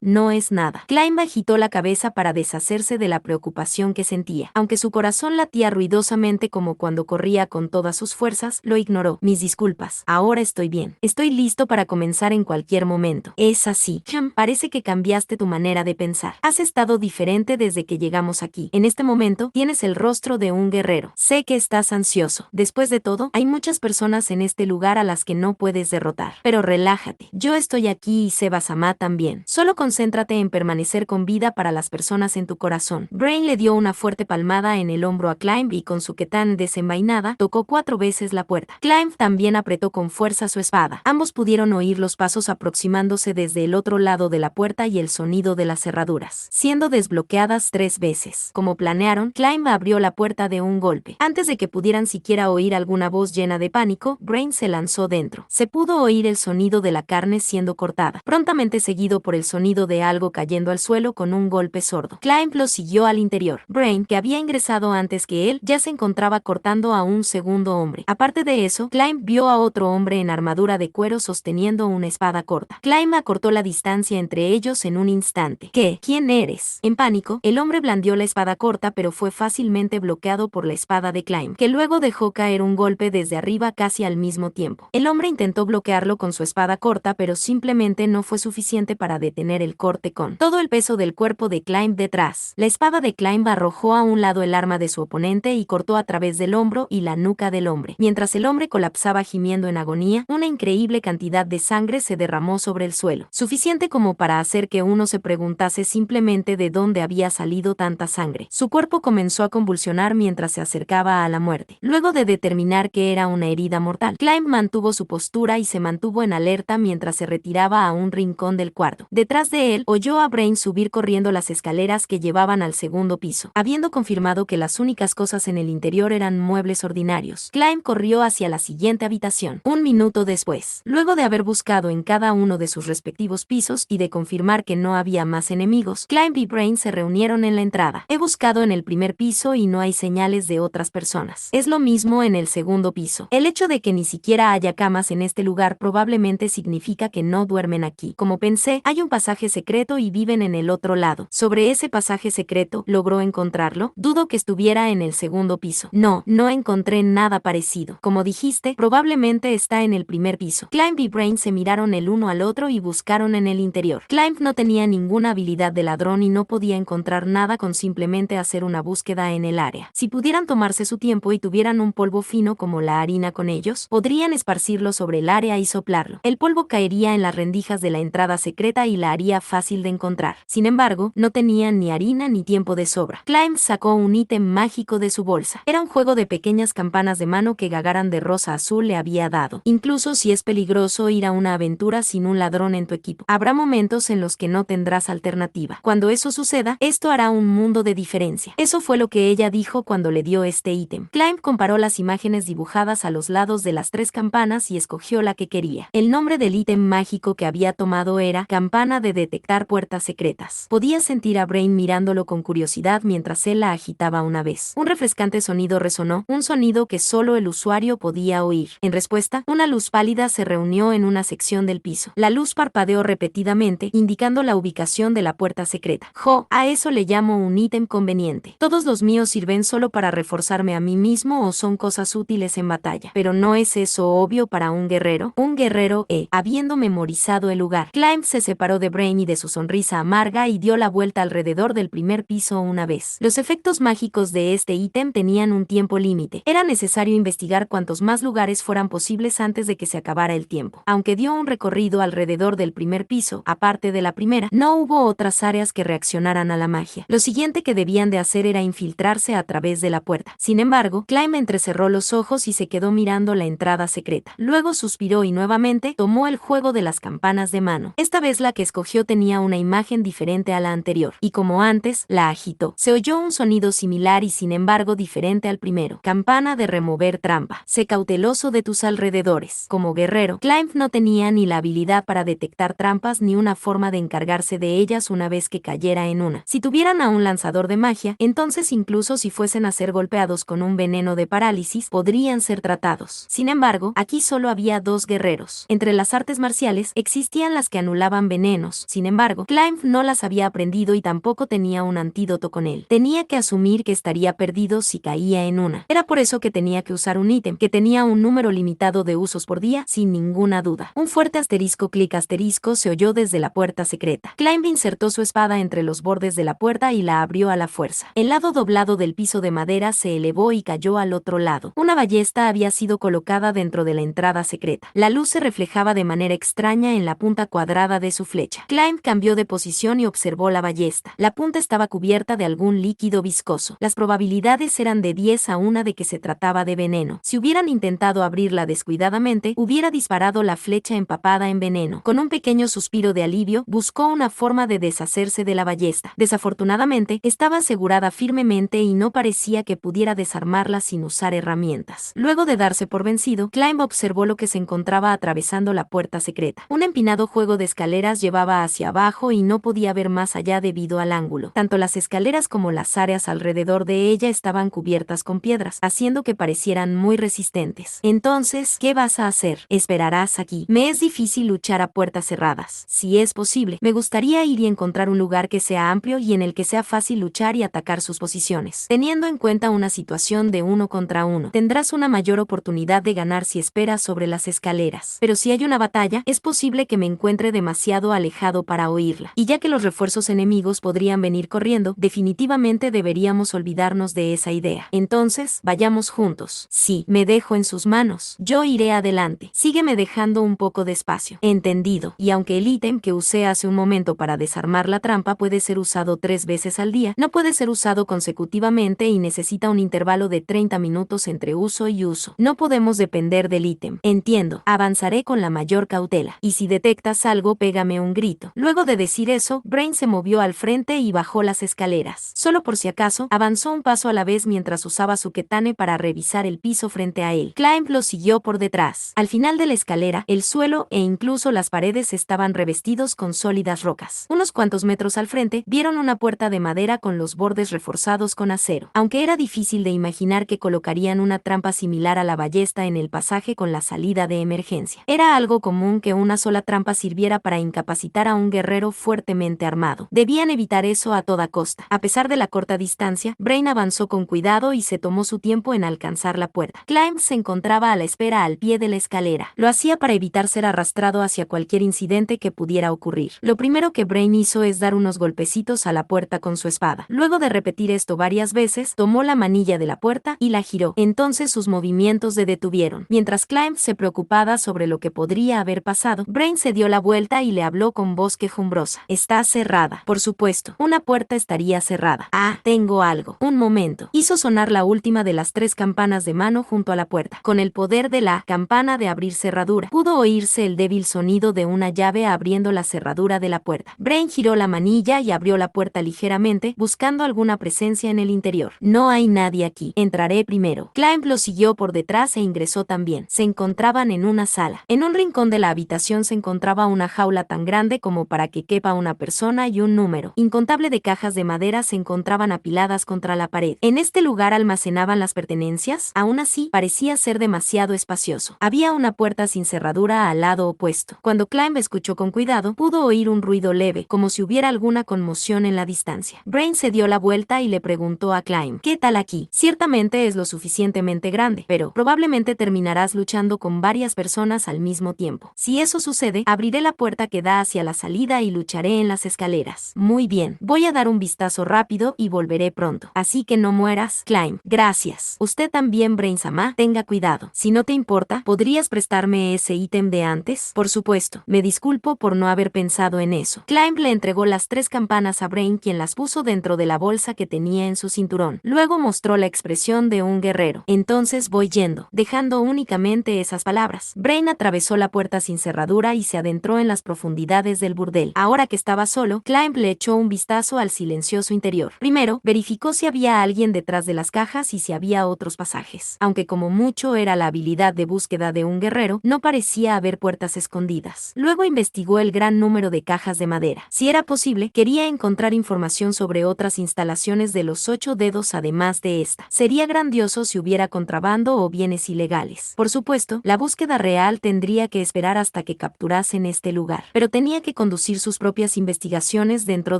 No es nada. Climb agitó la cabeza para deshacerse de la preocupación que sentía. Aunque su corazón latía ruidosamente como cuando corría con todas sus fuerzas, lo ignoró. ignoró. Mis disculpas. Ahora estoy bien. Estoy listo para comenzar en cualquier momento. Es así. Parece que cambiaste tu manera de pensar. Has estado diferente desde que llegamos aquí. En este momento, tienes el rostro de un guerrero. Sé que estás ansioso. Después de todo, hay muchas personas en este lugar a las que no puedes derrotar. Pero relájate. Yo estoy aquí y Seba-sama también. Solo concéntrate en permanecer con vida para las personas en tu corazón. Brain le dio una fuerte palmada en el hombro a Climb y con su ketán desenvainada, tocó 4 veces la puerta. Climb también apretó con fuerza su espada. Ambos pudieron oír los pasos aproximándose desde el otro lado de la puerta y el sonido de las cerraduras, siendo desbloqueadas 3 veces. Como planearon, Climb abrió la puerta de un golpe. Antes de que pudieran siquiera oír alguna voz llena de pánico, Brain se lanzó dentro. Se pudo oír el sonido de la carne siendo cortada, prontamente seguido por el sonido de algo cayendo al suelo con un golpe sordo. Climb lo siguió al interior. Brain, que había ingresado antes que él, ya se encontraba cortando a un segundo hombre. Aparte de eso, Climb vio a otro hombre en armadura de cuero sosteniendo una espada corta. Climb acortó la distancia entre ellos en un instante. ¿Qué? ¿Quién eres? En pánico, el hombre blandió la espada corta pero fue fácilmente bloqueado por la espada de Climb, que luego dejó caer un golpe desde arriba casi al mismo tiempo. El hombre intentó bloquearlo con su espada corta pero simplemente no fue suficiente para detener el corte con todo el peso del cuerpo de Climb detrás. La espada de Climb arrojó a un lado el arma de su oponente y cortó a través del hombro y la nuca del hombre. Mientras el hombre colapsaba gimiendo en agonía, una increíble cantidad de sangre se derramó sobre el suelo, suficiente como para hacer que uno se preguntase simplemente de dónde había salido tanta sangre. Su cuerpo comenzó a convulsionar mientras se acercaba a la muerte. Luego de determinar que era una herida mortal, Climb mantuvo su postura y se mantuvo en alerta mientras se retiraba a un rincón del cuarto. Detrás de él, oyó a Brain subir corriendo las escaleras que llevaban al segundo piso. Habiendo confirmado que las únicas cosas en el interior eran muebles ordinarios, Climb corrió hacia la siguiente habitación. Un minuto después, luego de haber buscado en cada uno de sus respectivos pisos y de confirmar que no había más enemigos, Climb y Brain se reunieron en la entrada. He buscado en el primer piso y no hay señales de otras personas. Es lo mismo en el segundo piso. El hecho de que ni siquiera haya camas en este lugar probablemente significa que no duermen aquí. Como pensé, hay un pasaje secreto y viven en el otro lado. Sobre ese pasaje secreto, ¿logró encontrarlo? Dudo que estuviera en el segundo piso. No encontré nada parecido. Como dijiste, probablemente está en el primer piso. Climb y Brain se miraron el uno al otro y buscaron en el interior. Climb no tenía ninguna habilidad de ladrón y no podía encontrar nada con simplemente hacer una búsqueda en el área. Si pudieran tomarse su tiempo y tuvieran un polvo fino como la harina con ellos, podrían esparcirlo sobre el área y soplarlo. El polvo caería en las rendijas de la entrada secreta y la haría fácil de encontrar. Sin embargo, no tenían ni harina ni tiempo de sobra. Climb sacó un ítem mágico de su bolsa. Era un juego de pequeñas campanas de mano que Gagaran de Rosa Azul le había dado. Incluso si es peligroso ir a una aventura sin un ladrón en tu equipo, habrá momentos en los que no tendrás alternativa. Cuando eso suceda, esto hará un mundo de diferencia. Eso fue lo que ella dijo cuando le dio este ítem. Climb comparó las imágenes dibujadas a los lados de las 3 campanas y escogió la que quería. El nombre del ítem mágico que había tomado era Campana de detectar puertas secretas. Podía sentir a Brain mirándolo con curiosidad mientras él la agitaba una vez. Un refrescante sonido resonó, un sonido que solo el usuario podía oír. En respuesta, una luz pálida se reunió en una sección del piso. La luz parpadeó repetidamente, indicando la ubicación de la puerta secreta. A eso le llamo un ítem conveniente. Todos los míos sirven solo para reforzarme a mí mismo o son cosas útiles en batalla. Pero ¿no es eso obvio para un guerrero? Un guerrero, habiendo memorizado el lugar. Climb se separó de Brain y de su sonrisa amarga y dio la vuelta alrededor del primer piso una vez. Los efectos mágicos de este ítem tenían un tiempo límite. Era necesario investigar cuantos más lugares fueran posibles antes de que se acabara el tiempo. Aunque dio un recorrido alrededor del primer piso, aparte de la primera, no hubo otras áreas que reaccionaran a la magia. Lo siguiente que debían de hacer era infiltrarse a través de la puerta. Sin embargo, Climb entrecerró los ojos y se quedó mirando la entrada secreta. Luego suspiró y nuevamente tomó el juego de las campanas de mano. Esta vez la que escogió tenía una imagen diferente a la anterior, y como antes, la agitó. Se oyó un sonido similar y sin embargo diferente al primero. Campana de remover trampa. Sé cauteloso de tus alrededores. Como guerrero, Climb no tenía ni la habilidad para detectar trampas ni una forma de encargarse de ellas una vez que cayera en una. Si tuvieran a un lanzador de magia, entonces incluso si fuesen a ser golpeados con un veneno de parálisis, podrían ser tratados. Sin embargo, aquí solo había 2 guerreros. Entre las artes marciales, existían las que anulaban venenos. Sin embargo, Climb no las había aprendido y tampoco tenía un antídoto con él. Tenía que asumir que estaría perdido si caía en una. Era por eso que tenía que usar un ítem, que tenía tenía un número limitado de usos por día, sin ninguna duda. Un fuerte asterisco clic asterisco se oyó desde la puerta secreta. Climb insertó su espada entre los bordes de la puerta y la abrió a la fuerza. El lado doblado del piso de madera se elevó y cayó al otro lado. Una ballesta había sido colocada dentro de la entrada secreta. La luz se reflejaba de manera extraña en la punta cuadrada de su flecha. Climb cambió de posición y observó la ballesta. La punta estaba cubierta de algún líquido viscoso. Las probabilidades eran de 10 a 1 de que se trataba de veneno. Si hubieran intentado abrirla descuidadamente, hubiera disparado la flecha empapada en veneno. Con un pequeño suspiro de alivio, buscó una forma de deshacerse de la ballesta. Desafortunadamente, estaba asegurada firmemente y no parecía que pudiera desarmarla sin usar herramientas. Luego de darse por vencido, Climb observó lo que se encontraba atravesando la puerta secreta. Un empinado juego de escaleras llevaba hacia abajo y no podía ver más allá debido al ángulo. Tanto las escaleras como las áreas alrededor de ella estaban cubiertas con piedras, haciendo que parecieran muy resistentes. Entonces, ¿qué vas a hacer? ¿Esperarás aquí? Me es difícil luchar a puertas cerradas. Si es posible, me gustaría ir y encontrar un lugar que sea amplio y en el que sea fácil luchar y atacar sus posiciones. Teniendo en cuenta una situación de 1 contra 1, tendrás una mayor oportunidad de ganar si esperas sobre las escaleras. Pero si hay una batalla, es posible que me encuentre demasiado alejado para oírla. Y ya que los refuerzos enemigos podrían venir corriendo, definitivamente deberíamos olvidarnos de esa idea. Entonces, vayamos juntos. Sí, me dejo en sus manos. Yo iré adelante. Sígueme dejando un poco de espacio. Entendido. Y aunque el ítem que usé hace un momento para desarmar la trampa puede ser usado 3 veces al día, no puede ser usado consecutivamente y necesita un intervalo de 30 minutos entre uso y uso. No podemos depender del ítem. Entiendo. Avanzaré con la mayor cautela. Y si detectas algo, pégame un grito. Luego de decir eso, Brain se movió al frente y bajó las escaleras. Solo por si acaso, avanzó un paso a la vez mientras usaba su ketane para revisar el piso frente a él. Climb lo siguió por detrás. Al final de la escalera, el suelo e incluso las paredes estaban revestidos con sólidas rocas. Unos cuantos metros al frente, vieron una puerta de madera con los bordes reforzados con acero. Aunque era difícil de imaginar que colocarían una trampa similar a la ballesta en el pasaje con la salida de emergencia. Era algo común que una sola trampa sirviera para incapacitar a un guerrero fuertemente armado. Debían evitar eso a toda costa. A pesar de la corta distancia, Brain avanzó con cuidado y se tomó su tiempo en alcanzar la puerta. Climb se encontraba a la espera al pie de la escalera. Lo hacía para evitar ser arrastrado hacia cualquier incidente que pudiera ocurrir. Lo primero que Brain hizo es dar unos golpecitos a la puerta con su espada. Luego de repetir esto varias veces, tomó la manilla de la puerta y la giró. Entonces sus movimientos se detuvieron. Mientras Climb se preocupaba sobre lo que podría haber pasado, Brain se dio la vuelta y le habló con voz quejumbrosa. Está cerrada. Por supuesto, una puerta estaría cerrada. Ah, tengo algo. Un momento. Hizo sonar la última de las 3 campanas de mano junto a la puerta. Con el poder de la campana de abrir cerradura, pudo oírse el débil sonido de una llave abriendo la cerradura de la puerta. Brain giró la manilla y abrió la puerta ligeramente, buscando alguna presencia en el interior. No hay nadie aquí. Entraré primero. Climb lo siguió por detrás e ingresó también. Se encontraban en una sala. En un rincón de la habitación se encontraba una jaula tan grande como para que quepa una persona y un número. Incontable de cajas de madera se encontraban apiladas contra la pared. En este lugar almacenaban las pertenencias. Aún así, parecía ser demasiado espacioso. Había una puerta sin cerradura al lado opuesto. Cuando Climb escuchó con cuidado, pudo oír un ruido leve, como si hubiera alguna conmoción en la distancia. Brain se dio la vuelta y le preguntó a Climb, ¿qué tal aquí? Ciertamente es lo suficientemente grande, pero probablemente terminarás luchando con varias personas al mismo tiempo. Si eso sucede, abriré la puerta que da hacia la salida y lucharé en las escaleras. Muy bien, voy a dar un vistazo rápido y volveré pronto. Así que no mueras, Climb. Gracias. Usted también, Brain-sama, tenga cuidado. Si no te importa, ¿podrías prestarme ese ítem de antes? Por supuesto. Me disculpo por no haber pensado en eso. Climb le entregó las 3 campanas a Brain, quien las puso dentro de la bolsa que tenía en su cinturón. Luego mostró la expresión de un guerrero. Entonces voy yendo, dejando únicamente esas palabras. Brain atravesó la puerta sin cerradura y se adentró en las profundidades del burdel. Ahora que estaba solo, Climb le echó un vistazo al silencioso interior. Primero, verificó si había alguien detrás de las cajas y si había otros pasajes. Aunque como mucho era la habilidad de búsqueda de un guerrero, no parecía haber puertas escondidas. Luego investigó el gran número de cajas de madera. Si era posible, quería encontrar información sobre otras instalaciones de los 8 dedos además de esta. Sería grandioso si hubiera contrabando o bienes ilegales. Por supuesto, la búsqueda real tendría que esperar hasta que capturasen este lugar, pero tenía que conducir sus propias investigaciones dentro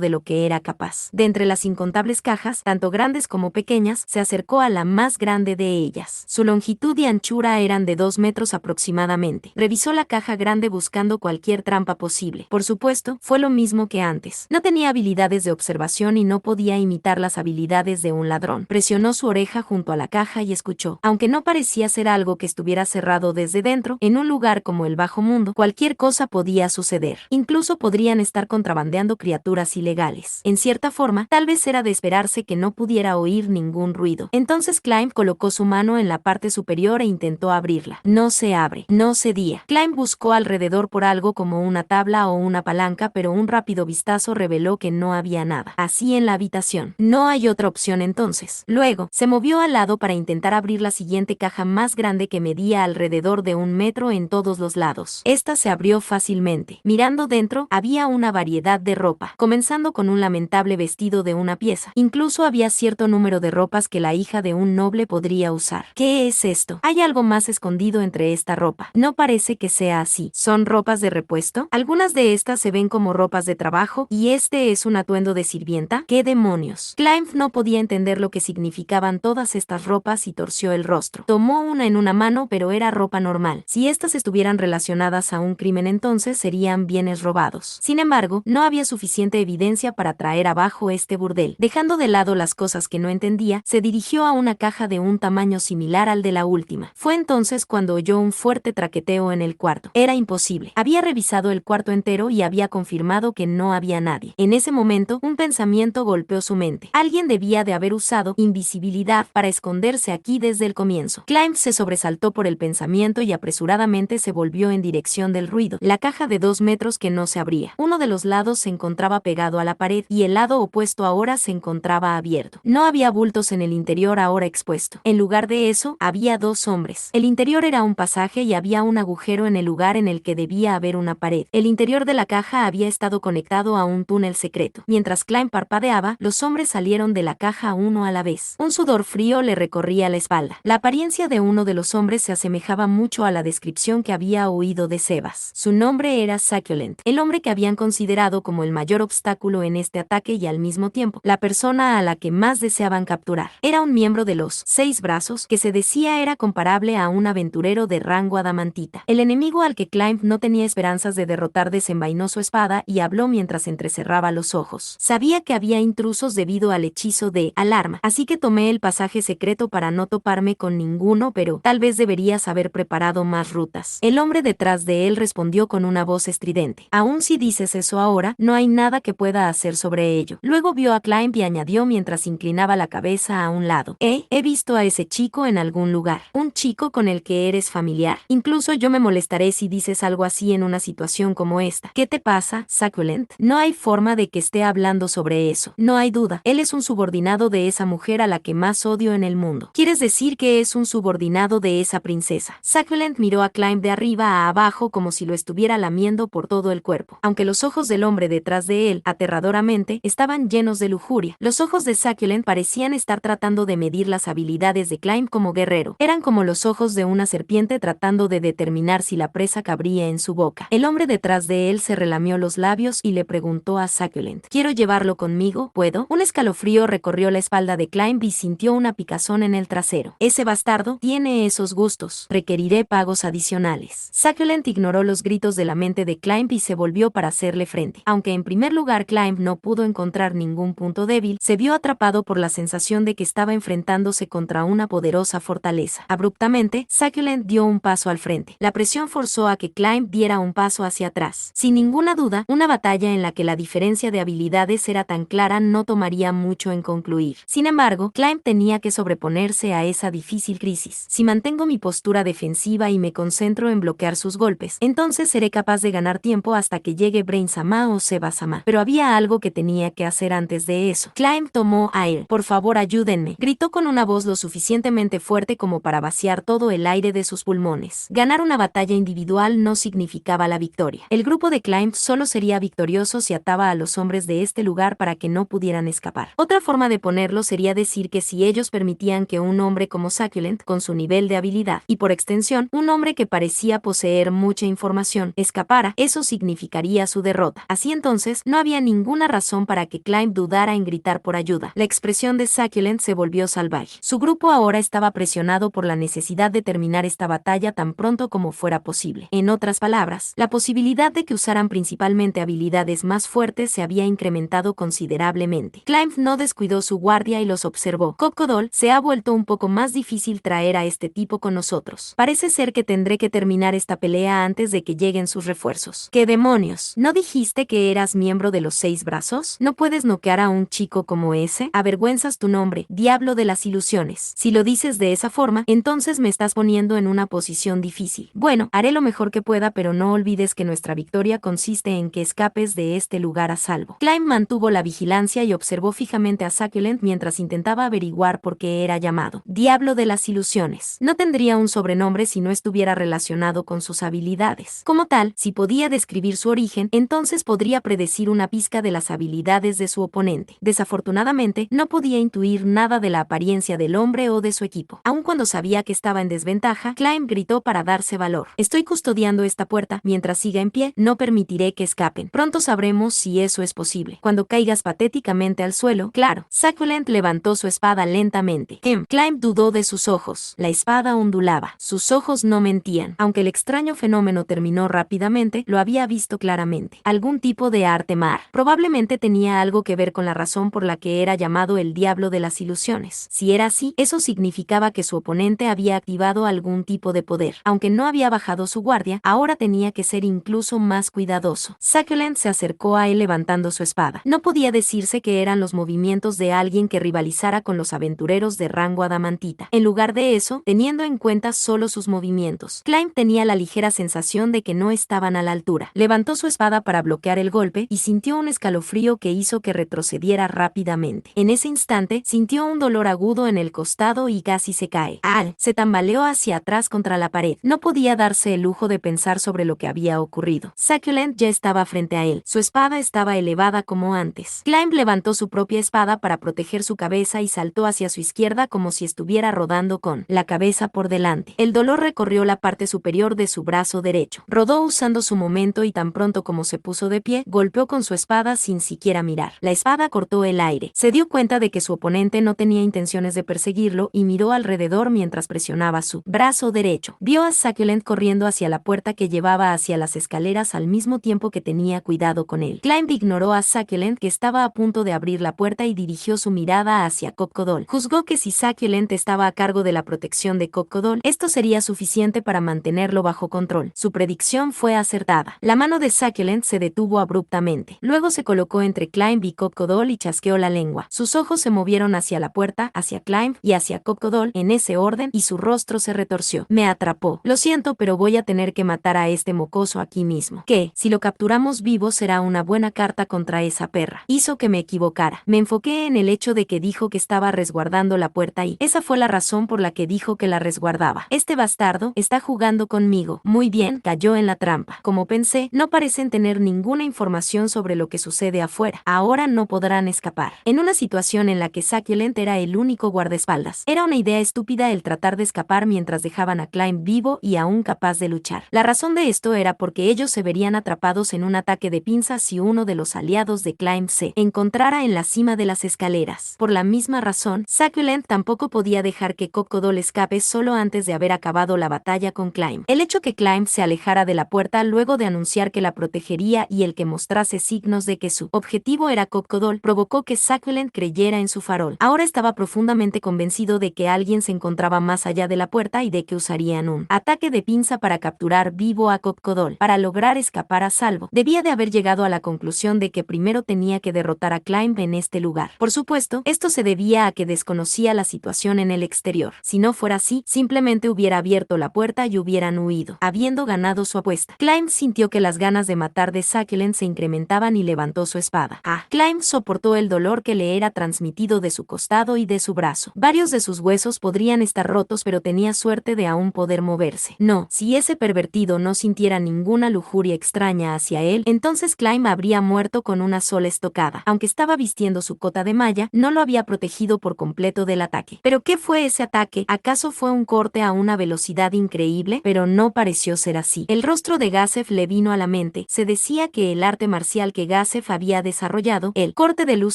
de lo que era capaz. De entre las incontables cajas, tanto grandes como pequeñas, se acercó a la más grande de ellas. Su longitud longitud y anchura eran de 2 metros aproximadamente. Revisó la caja grande buscando cualquier trampa posible. Por supuesto, fue lo mismo que antes. No tenía habilidades de observación y no podía imitar las habilidades de un ladrón. Presionó su oreja junto a la caja y escuchó. Aunque no parecía ser algo que estuviera cerrado desde dentro, en un lugar como el bajo mundo, cualquier cosa podía suceder. Incluso podrían estar contrabandeando criaturas ilegales. En cierta forma, tal vez era de esperarse que no pudiera oír ningún ruido. Entonces Climb colocó su mano en la parte superior e intentó abrirla. No se abre. No cedía. Climb buscó alrededor por algo como una tabla o una palanca, pero un rápido vistazo reveló que no había nada. Así en la habitación. No hay otra opción entonces. Luego, se movió al lado para intentar abrir la siguiente caja más grande que medía alrededor de 1 metro en todos los lados. Esta se abrió fácilmente. Mirando dentro, había una variedad de ropa, comenzando con un lamentable vestido de una pieza. Incluso había cierto número de ropas que la hija de un noble podría usar. ¿Qué es esto? ¿Hay algo más escondido entre esta ropa? No parece que sea así. ¿Son ropas de repuesto? Algunas de estas se ven como ropas de trabajo, y este es un atuendo de sirvienta. ¿Qué demonios? Climb no podía entender lo que significaban todas estas ropas y torció el rostro. Tomó una en una mano, pero era ropa normal. Si estas estuvieran relacionadas a un crimen, entonces serían bienes robados. Sin embargo, no había suficiente evidencia para traer abajo este burdel. Dejando de lado las cosas que no entendía, se dirigió a una caja de un tamaño similar al de la última. Fue entonces cuando oyó un fuerte traqueteo en el cuarto. Era imposible. Había revisado el cuarto entero y había confirmado que no había nadie. En ese momento, un pensamiento golpeó su mente. Alguien debía de haber usado invisibilidad para esconderse aquí desde el comienzo. Climb se sobresaltó por el pensamiento y apresuradamente se volvió en dirección del ruido. La caja de 2 metros que no se abría. Uno de los lados se encontraba pegado a la pared y el lado opuesto ahora se encontraba abierto. No había bultos en el interior ahora expuesto. En lugar de eso, había 2 hombres. El interior era un pasaje y había un agujero en el lugar en el que debía haber una pared. El interior de la caja había estado conectado a un túnel secreto. Mientras Climb parpadeaba, los hombres salieron de la caja uno a la vez. Un sudor frío le recorría la espalda. La apariencia de uno de los hombres se asemejaba mucho a la descripción que había oído de Sebas. Su nombre era Succulent, el hombre que habían considerado como el mayor obstáculo en este ataque y al mismo tiempo, la persona a la que más deseaban capturar. Era un miembro de los 6 brazos, que se decía era comparable a un aventurero de rango adamantita. El enemigo al que Climb no tenía esperanzas de derrotar desenvainó su espada y habló mientras entrecerraba los ojos. Sabía que había intrusos debido al hechizo de alarma, así que tomé el pasaje secreto para no toparme con ninguno, pero tal vez deberías haber preparado más rutas. El hombre detrás de él respondió con una voz estridente. Aún si dices eso ahora, no hay nada que pueda hacer sobre ello. Luego vio a Climb y añadió mientras inclinaba la cabeza a un lado. He visto a ese chico en algún lugar. Un chico con el que eres familiar. Incluso yo me molestaré si dices algo así en una situación como esta. ¿Qué te pasa, Succulent? No hay forma de que esté hablando sobre eso. No hay duda. Él es un subordinado de esa mujer a la que más odio en el mundo. ¿Quieres decir que es un subordinado de esa princesa? Succulent miró a Climb de arriba a abajo como si lo estuviera lamiendo por todo el cuerpo. Aunque los ojos del hombre detrás de él, aterradoramente, estaban llenos de lujuria. Los ojos de Succulent parecían estar tratando de medir las habilidades de Climb como guerrero. Eran como los ojos de una serpiente tratando de determinar si la presa cabría en su boca. El hombre detrás de él se relamió los labios y le preguntó a Succulent: ¿Quiero llevarlo conmigo? ¿Puedo? Un escalofrío recorrió la espalda de Climb y sintió una picazón en el trasero. Ese bastardo tiene esos gustos. Requeriré pagos adicionales. Succulent ignoró los gritos de la mente de Climb y se volvió para hacerle frente. Aunque en primer lugar Climb no pudo encontrar ningún punto débil, se vio atrapado por la sensación de que estaba enfrentándose contra una poderosa fortaleza. Abruptamente, Succulent dio un paso al frente. La presión forzó a que Climb diera un paso hacia atrás. Sin ninguna duda, una batalla en la que la diferencia de habilidades era tan clara no tomaría mucho en concluir. Sin embargo, Climb tenía que sobreponerse a esa difícil crisis. Si mantengo mi postura defensiva y me concentro en bloquear sus golpes, entonces seré capaz de ganar tiempo hasta que llegue Brain-sama o Seba-sama. Pero había algo que tenía que hacer antes de eso. Climb tomó aire. Por favor, ayúdenme. Gritó con una voz lo suficientemente fuerte como para vaciar todo el aire de sus pulmones. Ganar una batalla individual no significaba la victoria. El grupo de Climb solo sería victorioso si ataba a los hombres de este lugar para que no pudieran escapar. Otra forma de ponerlo sería decir que si ellos permitían que un hombre como Succulent, con su nivel de habilidad, y por extensión, un hombre que parecía poseer mucha información, escapara, eso significaría su derrota. Así entonces, no había ninguna razón para que Climb dudara en gritar por ayuda. La expresión de Succulent se volvió salvaje. Su grupo ahora estaba presionado por la necesidad de terminar esta batalla tan pronto como fuera posible. En otras palabras, la posibilidad de que usaran principalmente habilidades más fuertes se había incrementado considerablemente. Climb no descuidó su guardia y los observó. Cocodol, se ha vuelto un poco más difícil traer a este tipo con nosotros. Parece ser que tendré que terminar esta pelea antes de que lleguen sus refuerzos. ¿Qué demonios? ¿No dijiste que eras miembro de los 6 brazos? ¿No puedes noquear a un chico como ese? Avergüenzas tu nombre, diablo de las ilusiones. Si lo dices de esa forma, entonces me estás poniendo en una posición difícil. Bueno, haré lo mejor que pueda, pero no olvides que nuestra victoria consiste en que escapes de este lugar a salvo. Climb mantuvo la vigilancia y observó fijamente a Succulent mientras intentaba averiguar por qué era llamado Diablo de las Ilusiones. No tendría un sobrenombre si no estuviera relacionado con sus habilidades. Como tal, si podía describir su origen, entonces podría predecir una pizca de las habilidades de su oponente. Desafortunadamente, no podía intuir nada de la apariencia del hombre o de su equipo. Aun cuando sabía que estaba en desventaja, Climb gritó para darse valor. Estoy custodiando esta puerta. Mientras siga en pie, no permitiré que escapen. Pronto sabremos si eso es posible. Cuando caigas patéticamente al suelo, claro. Succulent levantó su espada lentamente. Climb dudó de sus ojos. La espada ondulaba. Sus ojos no mentían. Aunque el extraño fenómeno terminó rápidamente, lo había visto claramente. Algún tipo de arte mar. Probablemente tenía algo que ver con la razón por la que era llamado el Diablo de las Ilusiones. Si era así, eso significaba que su oponente había activado algún tipo de poder. Aunque no había bajado su guardia, ahora tenía que ser incluso más cuidadoso. Succulent se acercó a él levantando su espada. No podía decirse que eran los movimientos de alguien que rivalizara con los aventureros de rango adamantita. En lugar de eso, teniendo en cuenta solo sus movimientos, Climb tenía la ligera sensación de que no estaban a la altura. Levantó su espada para bloquear el golpe y sintió un escalofrío que hizo que retrocediera rápidamente. En ese instante, sintió un dolor agudo en el costado y casi se cae. Al se tambaleó hacia atrás contra la pared. No podía darse el lujo de pensar sobre lo que había ocurrido. Succulent ya estaba frente a él. Su espada estaba elevada como antes. Climb levantó su propia espada para proteger su cabeza y saltó hacia su izquierda como si estuviera rodando con la cabeza por delante. El dolor recorrió la parte superior de su brazo derecho. Rodó usando su momento y tan pronto como se puso de pie, golpeó con su espada sin siquiera mirar. La espada cortó el aire. Se dio cuenta de que su oponente no tenía intenciones de perseguirlo y miró alrededor mientras presionaba su brazo derecho. Vio a Succulent corriendo hacia la puerta que llevaba hacia las escaleras al mismo tiempo que tenía cuidado con él. Climb ignoró a Succulent, que estaba a punto de abrir la puerta, y dirigió su mirada hacia Cocodol. Juzgó que si Succulent estaba a cargo de la protección de Cocodol, esto sería suficiente para mantenerlo bajo control. Su predicción fue acertada. La mano de Succulent se detuvo abruptamente. Luego se colocó entre Climb y Cocodol y chasqueó la lengua. Sus ojos se movieron hacia la puerta, hacia Climb y hacia Cocodol en ese orden, y su rostro se retorció. Me atrapó. Lo siento, pero voy a tener que matar a este mocoso aquí mismo. Que, si lo capturamos vivo, será una buena carta contra esa perra. Hizo que me equivocara. Me enfoqué en el hecho de que dijo que estaba resguardando la puerta y esa fue la razón por la que dijo que la resguardaba. Este bastardo está jugando conmigo. Muy bien, cayó en la trampa. Como pensé, no parecen tener ninguna información sobre lo que sucede afuera. Ahora no podrán escapar. En una situación en la que Succulent era el único guardaespaldas, era una idea estúpida el tratar de escapar mientras dejaban a Climb vivo y aún capaz de luchar. La razón de esto era porque ellos se verían atrapados en un ataque de pinzas si uno de los aliados de Climb se encontrara en la cima de las escaleras. Por la misma razón, Succulent tampoco podía dejar que Cocodol escape solo antes de haber acabado la batalla con Climb. El hecho que Climb se alejara de la puerta luego de anunciar que la protegería y el que mostrase signos de que su objetivo era Cocodol provocó que Succulent creyera en su farol. Ahora estaba profundamente convencido de que alguien se encontraba más allá de la puerta y de que usarían un ataque de pinza para capturar vivo a Cocodol. Para lograr escapar a salvo, debía de haber llegado a la conclusión de que primero tenía que derrotar a Climb en este lugar. Por supuesto, esto se debía a que desconocía la situación en el exterior. Si no fuera así, simplemente hubiera abierto la puerta y hubieran huido, habiendo ganado su apuesta. Climb sintió que las ganas de matar de Succulent se incrementaban y levantó su espada. Climb soportó el dolor que le era transmitido de su costado y de su brazo. Varios de sus huesos podrían estar rotos, pero tenía suerte de aún poder moverse. No, si ese pervertido no sintiera ninguna lujuria extraña hacia él, entonces Climb habría muerto con una sola estocada. Aunque estaba vistiendo su cota de malla, no lo había protegido por completo del ataque. ¿Pero qué fue ese ataque? ¿Acaso fue un corte a una velocidad increíble? Pero no pareció ser así. El rostro de Gazef le vino a la mente. Se decía que el arte marcial que Gazef había desarrollado, el corte de luz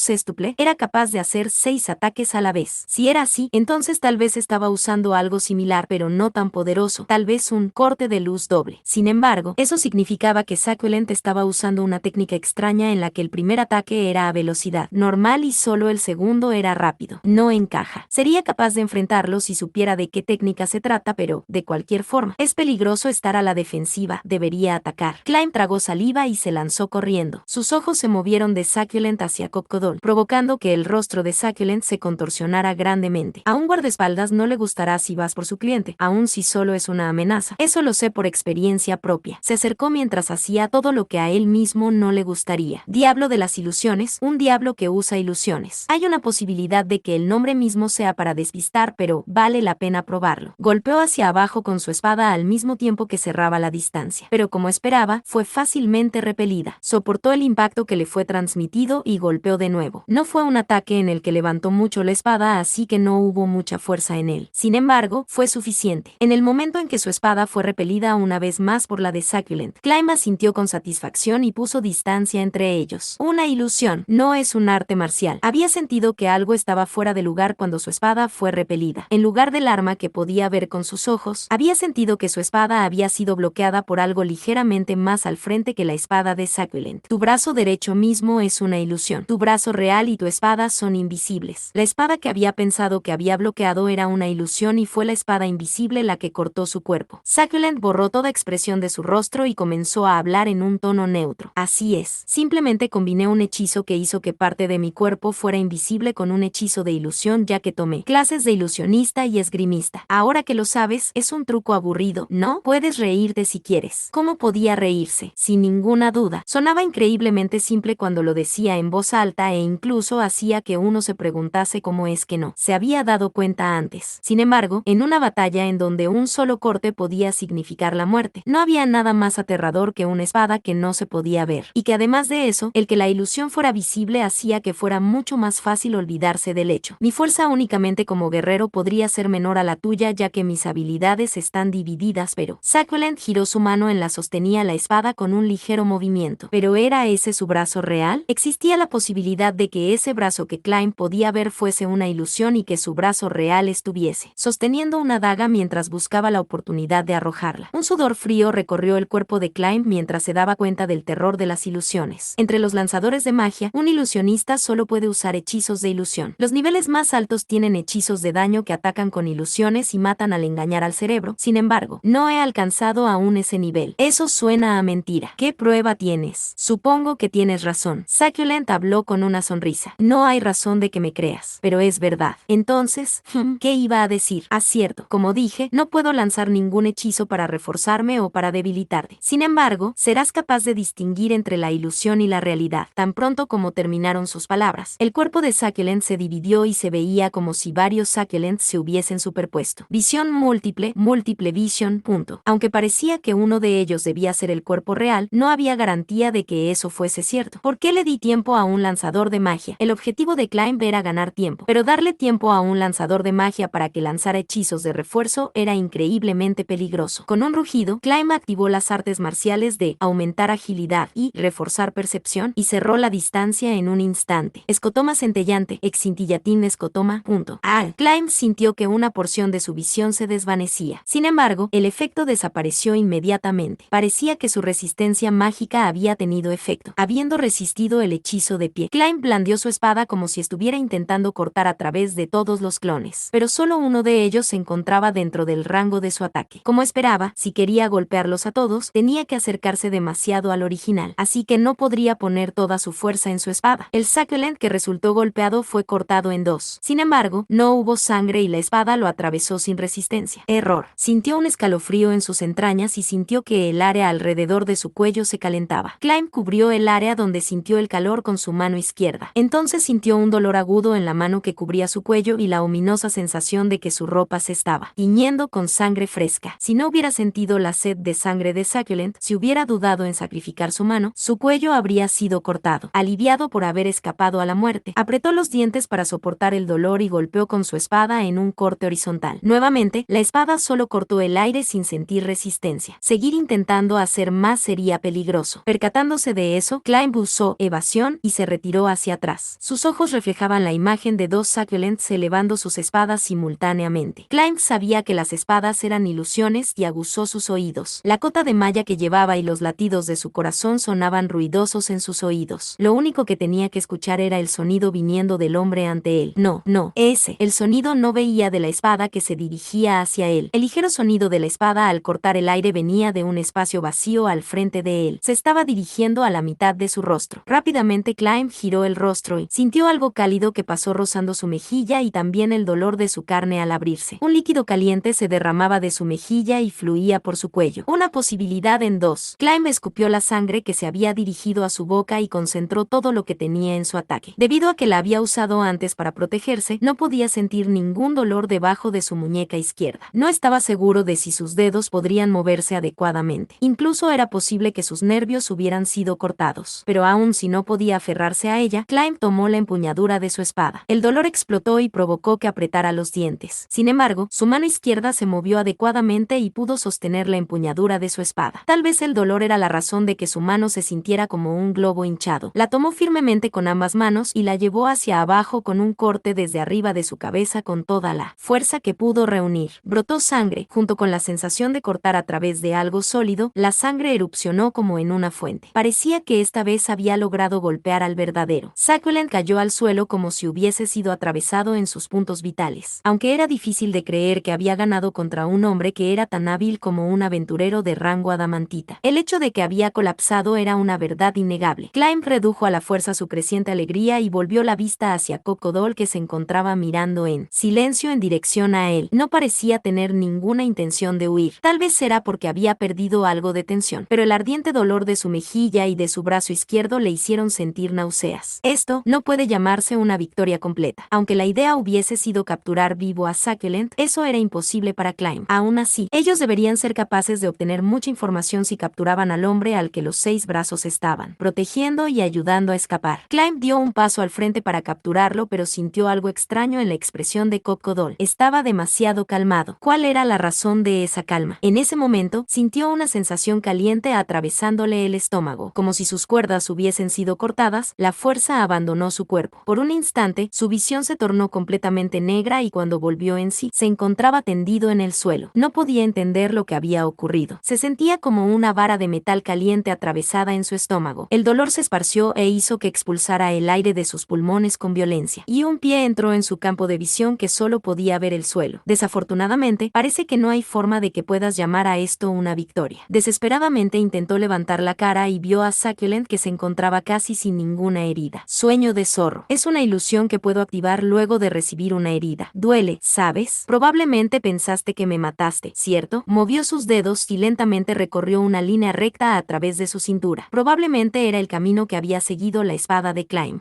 sextuple, era capaz de hacer 6 ataques a la vez. Si era así, entonces tal vez estaba estaba usando algo similar pero no tan poderoso, tal vez un corte de luz doble. Sin embargo, eso significaba que Succulent estaba usando una técnica extraña en la que el primer ataque era a velocidad normal y solo el segundo era rápido. No encaja. Sería capaz de enfrentarlo si supiera de qué técnica se trata, pero, de cualquier forma, es peligroso estar a la defensiva, debería atacar. Climb tragó saliva y se lanzó corriendo. Sus ojos se movieron de Succulent hacia Cocodol, provocando que el rostro de Succulent se contorsionara grandemente. A un guardaespaldas no le gustará si vas por su cliente, aun si solo es una amenaza. Eso lo sé por experiencia propia. Se acercó mientras hacía todo lo que a él mismo no le gustaría. Diablo de las ilusiones, un diablo que usa ilusiones. Hay una posibilidad de que el nombre mismo sea para despistar, pero vale la pena probarlo. Golpeó hacia abajo con su espada al mismo tiempo que cerraba la distancia, pero como esperaba, fue fácilmente repelida. Soportó el impacto que le fue transmitido y golpeó de nuevo. No fue un ataque en el que levantó mucho la espada, así que no hubo mucha fuerza en él. Sin embargo, fue suficiente. En el momento en que su espada fue repelida una vez más por la de Succulent, Climb sintió con satisfacción y puso distancia entre ellos. Una ilusión, no es un arte marcial. Había sentido que algo estaba fuera de lugar cuando su espada fue repelida. En lugar del arma que podía ver con sus ojos, había sentido que su espada había sido bloqueada por algo ligeramente más al frente que la espada de Succulent. Tu brazo derecho mismo es una ilusión. Tu brazo real y tu espada son invisibles. La espada que había pensado que había bloqueado era una ilusión y fue la espada invisible la que cortó su cuerpo. Succulent borró toda expresión de su rostro y comenzó a hablar en un tono neutro. Así es. Simplemente combiné un hechizo que hizo que parte de mi cuerpo fuera invisible con un hechizo de ilusión, ya que tomé clases de ilusionista y esgrimista. Ahora que lo sabes, es un truco aburrido, ¿no? Puedes reírte si quieres. ¿Cómo podía reírse? Sin ninguna duda. Sonaba increíblemente simple cuando lo decía en voz alta e incluso hacía que uno se preguntase cómo es que no se había dado cuenta antes. Sin embargo, en una batalla en donde un solo corte podía significar la muerte, no había nada más aterrador que una espada que no se podía ver. Y que además de eso, el que la ilusión fuera visible hacía que fuera mucho más fácil olvidarse del hecho. Mi fuerza únicamente como guerrero podría ser menor a la tuya, ya que mis habilidades están divididas, pero Succulent giró su mano en la sostenía la espada con un ligero movimiento. ¿Pero era ese su brazo real? Existía la posibilidad de que ese brazo que Climb podía ver fuese una ilusión y que su brazo real estuviese sosteniendo una daga mientras buscaba la oportunidad de arrojarla. Un sudor frío recorrió el cuerpo de Climb mientras se daba cuenta del terror de las ilusiones. Entre los lanzadores de magia, un ilusionista solo puede usar hechizos de ilusión. Los niveles más altos tienen hechizos de daño que atacan con ilusiones y matan al engañar al cerebro. Sin embargo, no he alcanzado aún ese nivel. Eso suena a mentira. ¿Qué prueba tienes? Supongo que tienes razón. Succulent habló con una sonrisa. No hay razón de que me creas, pero es verdad. Entonces, ¿qué iba a decir? Acierto. Como dije, no puedo lanzar ningún hechizo para reforzarme o para debilitarte. Sin embargo, serás capaz de distinguir entre la ilusión y la realidad. Tan pronto como terminaron sus palabras, el cuerpo de Succulent se dividió y se veía como si varios Succulents se hubiesen superpuesto. Visión múltiple, múltiple vision, punto. Aunque parecía que uno de ellos debía ser el cuerpo real, no había garantía de que eso fuese cierto. ¿Por qué le di tiempo a un lanzador de magia? El objetivo de Climb era ganar tiempo, pero darle tiempo a un lanzador de magia para que lanzara hechizos de refuerzo era increíblemente peligroso. Con un rugido, Climb activó las artes marciales de aumentar agilidad y reforzar percepción y cerró la distancia en un instante. Escotoma centellante, excintillatín escotoma, punto. Climb sintió que una porción de su visión se desvanecía. Sin embargo, el efecto desapareció inmediatamente. Parecía que su resistencia mágica había tenido efecto, habiendo resistido el hechizo de pie. Climb blandió su espada como si estuviera intentando cortar a través de todos los clones, pero solo uno de ellos se encontraba dentro del rango de su ataque. Como esperaba, si quería golpearlos a todos, tenía que acercarse demasiado al original, así que no podría poner toda su fuerza en su espada. El Succulent que resultó golpeado fue cortado en dos. Sin embargo, no hubo sangre y la espada lo atravesó sin resistencia. Error. Sintió un escalofrío en sus entrañas y sintió que el área alrededor de su cuello se calentaba. Climb cubrió el área donde sintió el calor con su mano izquierda. Entonces sintió un dolor agudo en la mano que cubría su cuello y la ominosa sensación de que su ropa se estaba tiñendo con sangre fresca. Si no hubiera sentido la sed de sangre de Succulent, si hubiera dudado en sacrificar su mano, su cuello habría sido cortado. Aliviado por haber escapado a la muerte, apretó los dientes para soportar el dolor y golpeó con su espada en un corte horizontal. Nuevamente, la espada solo cortó el aire sin sentir resistencia. Seguir intentando hacer más sería peligroso. Percatándose de eso, Climb usó evasión y se retiró hacia atrás. Sus ojos reflejaban la imagen de dos Succulents elevando sus espadas simultáneamente simultáneamente. Climb sabía que las espadas eran ilusiones y aguzó sus oídos. La cota de malla que llevaba y los latidos de su corazón sonaban ruidosos en sus oídos. Lo único que tenía que escuchar era el sonido viniendo del hombre ante él. No, ese. El sonido no veía de la espada que se dirigía hacia él. El ligero sonido de la espada al cortar el aire venía de un espacio vacío al frente de él. Se estaba dirigiendo a la mitad de su rostro. Rápidamente Climb giró el rostro y sintió algo cálido que pasó rozando su mejilla y también el dolor de su carne al abrirse. Un líquido caliente se derramaba de su mejilla y fluía por su cuello. Una posibilidad en dos. Climb escupió la sangre que se había dirigido a su boca y concentró todo lo que tenía en su ataque. Debido a que la había usado antes para protegerse, no podía sentir ningún dolor debajo de su muñeca izquierda. No estaba seguro de si sus dedos podrían moverse adecuadamente. Incluso era posible que sus nervios hubieran sido cortados. Pero aun si no podía aferrarse a ella, Climb tomó la empuñadura de su espada. El dolor explotó y provocó que apretara los dientes. Sin embargo, su mano izquierda se movió adecuadamente y pudo sostener la empuñadura de su espada. Tal vez el dolor era la razón de que su mano se sintiera como un globo hinchado. La tomó firmemente con ambas manos y la llevó hacia abajo con un corte desde arriba de su cabeza con toda la fuerza que pudo reunir. Brotó sangre, junto con la sensación de cortar a través de algo sólido, la sangre erupcionó como en una fuente. Parecía que esta vez había logrado golpear al verdadero. Succulent cayó al suelo como si hubiese sido atravesado en sus puntos vitales. Aunque era difícil de creer que había ganado contra un hombre que era tan hábil como un aventurero de rango adamantita. El hecho de que había colapsado era una verdad innegable. Climb redujo a la fuerza su creciente alegría y volvió la vista hacia Cocodol, que se encontraba mirando en silencio en dirección a él. No parecía tener ninguna intención de huir. Tal vez era porque había perdido algo de tensión, pero el ardiente dolor de su mejilla y de su brazo izquierdo le hicieron sentir náuseas. Esto no puede llamarse una victoria completa. Aunque la idea hubiese sido capturar vivo a Succulent, eso era imposible para Climb. Aún así, ellos deberían ser capaces de obtener mucha información si capturaban al hombre al que los 6 brazos estaban protegiendo y ayudando a escapar. Climb dio un paso al frente para capturarlo, pero sintió algo extraño en la expresión de Cocodol. Estaba demasiado calmado. ¿Cuál era la razón de esa calma? En ese momento, sintió una sensación caliente atravesándole el estómago. Como si sus cuerdas hubiesen sido cortadas, la fuerza abandonó su cuerpo. Por un instante, su visión se tornó completamente negra y cuando volvió en sí, se encontraba tendido en el suelo. No podía entender lo que había ocurrido. Se sentía como una vara de metal caliente atravesada en su estómago. El dolor se esparció e hizo que expulsara el aire de sus pulmones con violencia. Y un pie entró en su campo de visión que solo podía ver el suelo. Desafortunadamente, parece que no hay forma de que puedas llamar a esto una victoria. Desesperadamente intentó levantar la cara y vio a Succulent, que se encontraba casi sin ninguna herida. Sueño de zorro. Es una ilusión que puedo activar luego de recibir una herida. Duele, ¿sabes? Probablemente pensaste que me mataste, ¿cierto? Movió sus dedos y lentamente recorrió una línea recta a través de su cintura. Probablemente era el camino que había seguido la espada de Climb.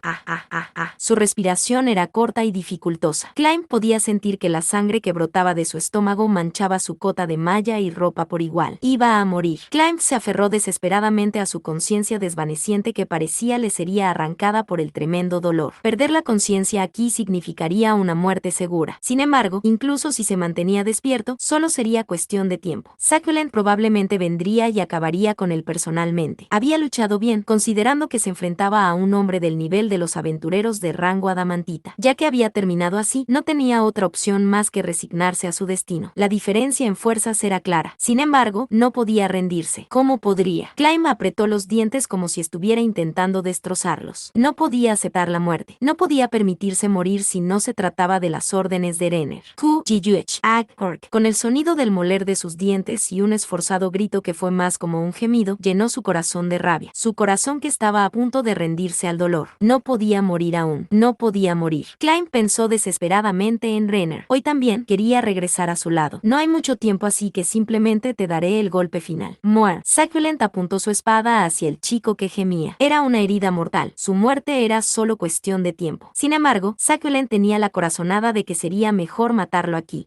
Su respiración era corta y dificultosa. Climb podía sentir que la sangre que brotaba de su estómago manchaba su cota de malla y ropa por igual. Iba a morir. Climb se aferró desesperadamente a su conciencia desvaneciente que parecía le sería arrancada por el tremendo dolor. Perder la conciencia aquí significaría una muerte segura. Sin embargo, incluso si se mantenía despierto, solo sería cuestión de tiempo. Succulent probablemente vendría y acabaría con él personalmente. Había luchado bien, considerando que se enfrentaba a un hombre del nivel de los aventureros de rango adamantita. Ya que había terminado así, no tenía otra opción más que resignarse a su destino. La diferencia en fuerzas era clara. Sin embargo, no podía rendirse. ¿Cómo podría? Climb apretó los dientes como si estuviera intentando destrozarlos. No podía aceptar la muerte. No podía permitirse morir si no se trataba de las órdenes de Renner. Con el sonido del moler de sus dientes y un esforzado grito que fue más como un gemido, llenó su corazón de rabia. Su corazón que estaba a punto de rendirse al dolor. No podía morir aún. No podía morir. Climb pensó desesperadamente en Renner. Hoy también quería regresar a su lado. No hay mucho tiempo, así que simplemente te daré el golpe final. Muer. Succulent apuntó su espada hacia el chico que gemía. Era una herida mortal. Su muerte era solo cuestión de tiempo. Sin embargo, Succulent tenía la corazonada de que sería mejor matarlo aquí.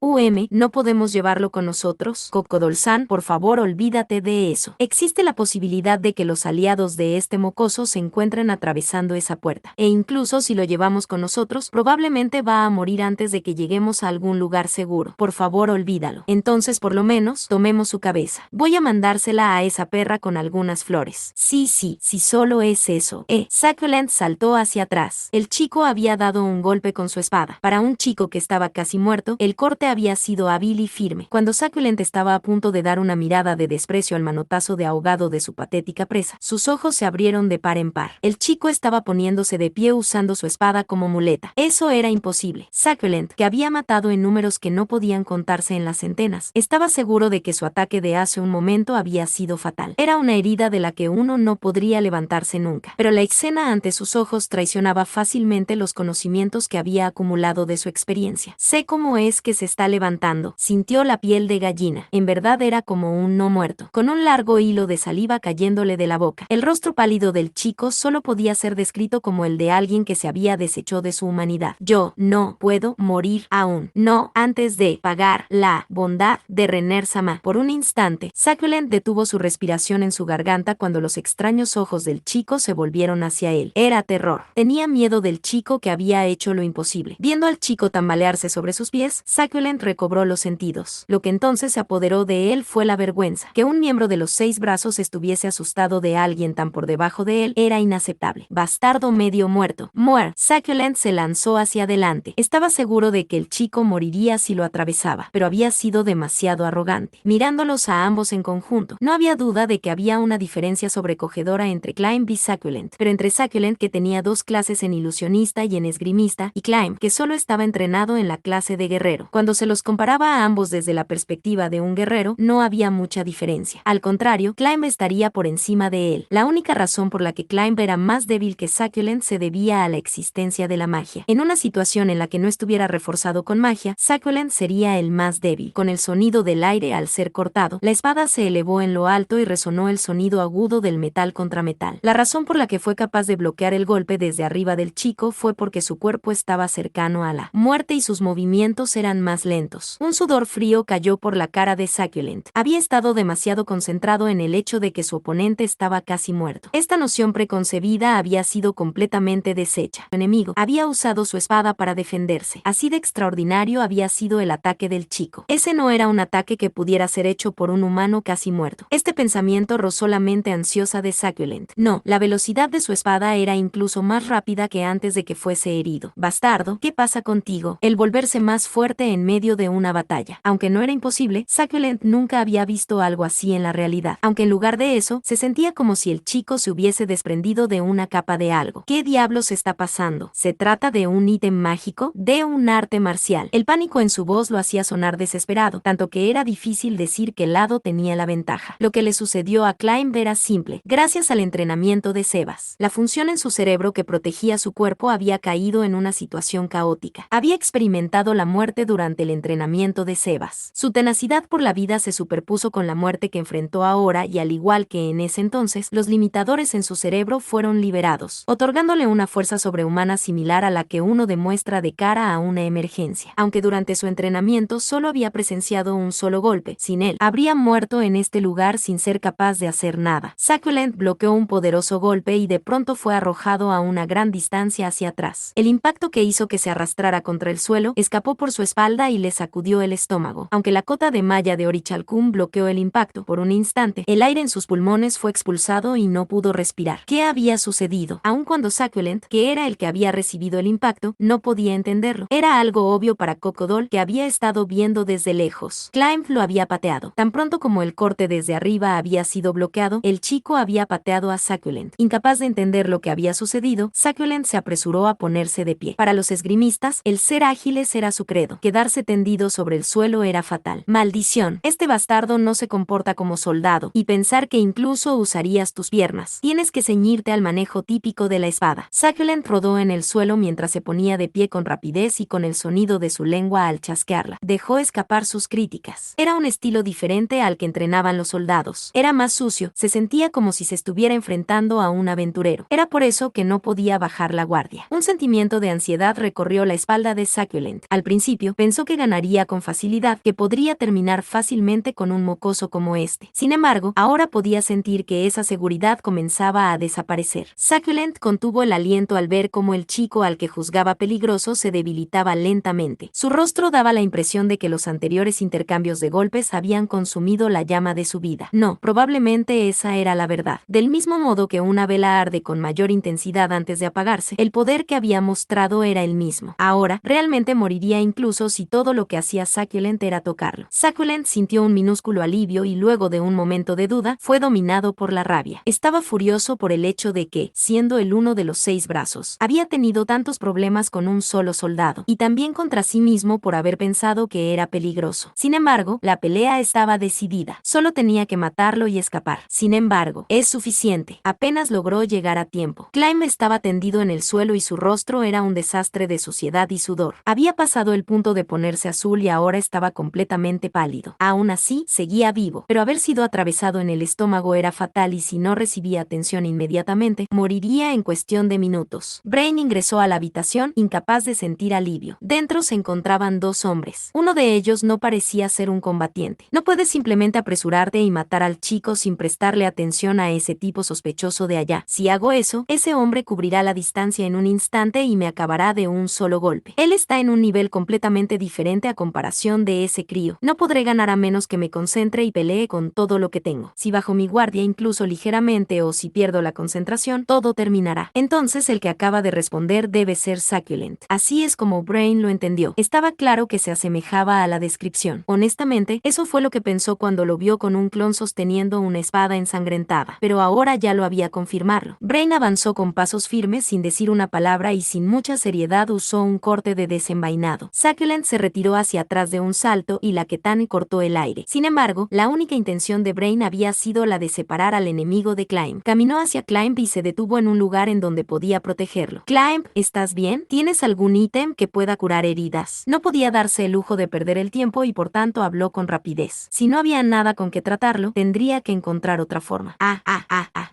¿No podemos llevarlo con nosotros? Cocodol-san, por favor, olvídate de eso. Existe la posibilidad de que los aliados de este mocoso se encuentren atravesando esa puerta. E incluso si lo llevamos con nosotros, probablemente va a morir antes de que lleguemos a algún lugar seguro. Por favor, olvídalo. Entonces, por lo menos, tomemos su cabeza. Voy a mandársela a esa perra con algunas flores. Sí, si solo es eso. Succulent saltó hacia atrás. El chico había dado un golpe con su espada. Para un chico que estaba casi muerto, el corte había sido hábil y firme. Cuando Succulent estaba a punto de dar una mirada de desprecio al manotazo de ahogado de su patética presa, sus ojos se abrieron de par en par. El chico estaba poniéndose de pie usando su espada como muleta. Eso era imposible. Succulent, que había matado en números que no podían contarse en las centenas, estaba seguro de que su ataque de hace un momento había sido fatal. Era una herida de la que uno no podría levantarse nunca. Pero la escena ante sus ojos traicionaba fácilmente los conocimientos que había acumulado de su experiencia. Sé cómo es que se está levantando. Sintió la piel de gallina. En verdad era como un no muerto, con un largo hilo de saliva cayéndole de la boca. El rostro pálido del chico solo podía ser descrito como el de alguien que se había deshecho de su humanidad. Yo no puedo morir aún. No antes de pagar la bondad de Rener-sama. Por un instante, Succulent detuvo su respiración en su garganta cuando los extraños ojos del chico se volvieron hacia él. Era terror. Tenía miedo del chico que había hecho lo imposible. Viendo al chico tambalearse sobre sus pies, Succulent recobró los sentidos. Lo que entonces se apoderó de él fue la vergüenza. Que un miembro de los 6 brazos estuviese asustado de alguien tan por debajo de él era inaceptable. Bastardo medio muerto. Muer. Succulent se lanzó hacia adelante. Estaba seguro de que el chico moriría si lo atravesaba, pero había sido demasiado arrogante. Mirándolos a ambos en conjunto, no había duda de que había una diferencia sobrecogedora entre Climb y Succulent, pero entre Succulent, que tenía 2 clases en ilusionista y en esgrimista, y Climb, que solo estaba entrenado en la clase de guerrero. Cuando se los comparaba a ambos desde la perspectiva de un guerrero, no había mucha diferencia. Al contrario, Climb estaría por encima de él. La única razón por la que Climb era más débil que Succulent se debía a la existencia de la magia. En una situación en la que no estuviera reforzado con magia, Succulent sería el más débil. Con el sonido del aire al ser cortado, la espada se elevó en lo alto y resonó el sonido agudo del metal contra metal. La razón por la que fue capaz de bloquear el golpe desde arriba del chico fue porque su cuerpo estaba cercano a la muerte y sus movimientos eran más lentos. Un sudor frío cayó por la cara de Succulent. Había estado demasiado concentrado en el hecho de que su oponente estaba casi muerto. Esta noción preconcebida había sido completamente deshecha. Su enemigo había usado su espada para defenderse. Así de extraordinario había sido el ataque del chico. Ese no era un ataque que pudiera ser hecho por un humano casi muerto. Este pensamiento rozó la mente ansiosa de Succulent. No, la velocidad de su espada era incluso más rápida que antes de que fuese herido. Bastardo, ¿qué pasa contigo? El volverse más fuerte en medio de una batalla. Aunque no era imposible, Succulent nunca había visto algo así en la realidad. Aunque en lugar de eso, se sentía como si el chico se hubiese desprendido de una capa de algo. ¿Qué diablos está pasando? ¿Se trata de un ítem mágico? ¿De un arte marcial? El pánico en su voz lo hacía sonar desesperado, tanto que era difícil decir qué lado tenía la ventaja. Lo que le sucedió a Climb era simple. Gracias al entrenamiento de Sebas, la función en su cerebro que protegía su cuerpo había caído en una situación caótica. Había experimentado la muerte durante el entrenamiento de Sebas. Su tenacidad por la vida se superpuso con la muerte que enfrentó ahora y al igual que en ese entonces, los limitadores en su cerebro fueron liberados, otorgándole una fuerza sobrehumana similar a la que uno demuestra de cara a una emergencia. Aunque durante su entrenamiento solo había presenciado un solo golpe, sin él, habría muerto en este lugar sin ser capaz de hacer nada. Succulent bloqueó un poderoso golpe y de pronto fue arrojado a una gran distancia hacia atrás. El impacto que hizo que se arrastrara contra el suelo escapó por su espalda y le sacudió el estómago. Aunque la cota de malla de Orichalcum bloqueó el impacto por un instante, el aire en sus pulmones fue expulsado y no pudo respirar. ¿Qué había sucedido? Aun cuando Succulent, que era el que había recibido el impacto, no podía entenderlo. Era algo obvio para Cocodol, que había estado viendo desde lejos. Climb lo había pateado. Tan pronto como el corte desde arriba había sido bloqueado, el chico había pateado a Succulent. Incapaz de entender lo que había sucedido, Succulent se apresuró a ponerse de pie. Para los esgrimistas, el ser ágiles era su credo. Quedarse tendido sobre el suelo era fatal. Maldición, este bastardo no se comporta como soldado, y pensar que incluso usarías tus piernas. Tienes que ceñirte al manejo típico de la espada. Succulent rodó en el suelo mientras se ponía de pie con rapidez y con el sonido de su lengua al chasquearla. Dejó escapar sus críticas. Era un estilo diferente al que entrenaban los soldados. Era más sucio, se sentía como si se estuviera enfrentando a un aventurero. Era por eso que no podía bajar la guardia. Un sentimiento de ansiedad recorrió la espalda de Succulent. Al principio, pensó que ganaría con facilidad, que podría terminar fácilmente con un mocoso como este. Sin embargo, ahora podía sentir que esa seguridad comenzaba a desaparecer. Succulent contuvo el aliento al ver cómo el chico al que juzgaba peligroso se debilitaba lentamente. Su rostro daba la impresión de que los anteriores intercambios de golpes habían consumido la llama de su vida. No, probablemente esa era la verdad. Del mismo modo que una vela arde con mayor intensidad antes de apagarse, el poder que había mostrado era el mismo. Ahora, realmente moriría incluso si todo lo que hacía Succulent era tocarlo. Succulent sintió un minúsculo alivio y luego de un momento de duda, fue dominado por la rabia. Estaba furioso por el hecho de que, siendo el uno de los 6 brazos, había tenido tantos problemas con un solo soldado, y también contra sí mismo por haber pensado que era peligroso. Sin embargo, la pelea estaba decidida. Solo tenía que matarlo y escapar. Sin embargo, es suficiente. Apenas logró llegar a tiempo. Climb estaba tendido en el suelo y su rostro era un desastre de suciedad y sudor. Había pasado el punto de ponerse azul y ahora estaba completamente pálido. Aún así, seguía vivo, pero haber sido atravesado en el estómago era fatal y si no recibía atención inmediatamente, moriría en cuestión de minutos. Brain ingresó a la habitación, incapaz de sentir alivio. Dentro se encontraban 2 hombres. Uno de ellos no parecía ser un combatiente. No puedes simplemente apresurarte y matar al chico sin prestarle atención a ese tipo sospechoso de allá. Si hago eso, ese hombre cubrirá la distancia en un instante y me acabará de un solo golpe. Él está en un nivel completamente diferente a comparación de ese crío. No podré ganar a menos que me concentre y pelee con todo lo que tengo. Si bajo mi guardia incluso ligeramente o si pierdo la concentración, todo terminará. Entonces el que acaba de responder debe ser Succulent. Así es como Brain lo entendió. Estaba claro que se asemejaba a la descripción. Honestamente, eso fue lo que pensó cuando lo vio con un clon sosteniendo una espada ensangrentada. Pero ahora ya lo había confirmado. Brain avanzó con pasos firmes sin decir una palabra y sin mucha seriedad usó un corte de desenvainado. Succulent se retiró hacia atrás de un salto y la Ketane cortó el aire. Sin embargo, la única intención de Brain había sido la de separar al enemigo de Climb. Caminó hacia Climb y se detuvo en un lugar en donde podía protegerlo. Climb, ¿estás bien? ¿Tienes algún ítem que pueda curar heridas? No podía darse el lujo de perder el tiempo y por tanto habló con rapidez. Si no había nada con que tratarlo, tendría que encontrar otra forma.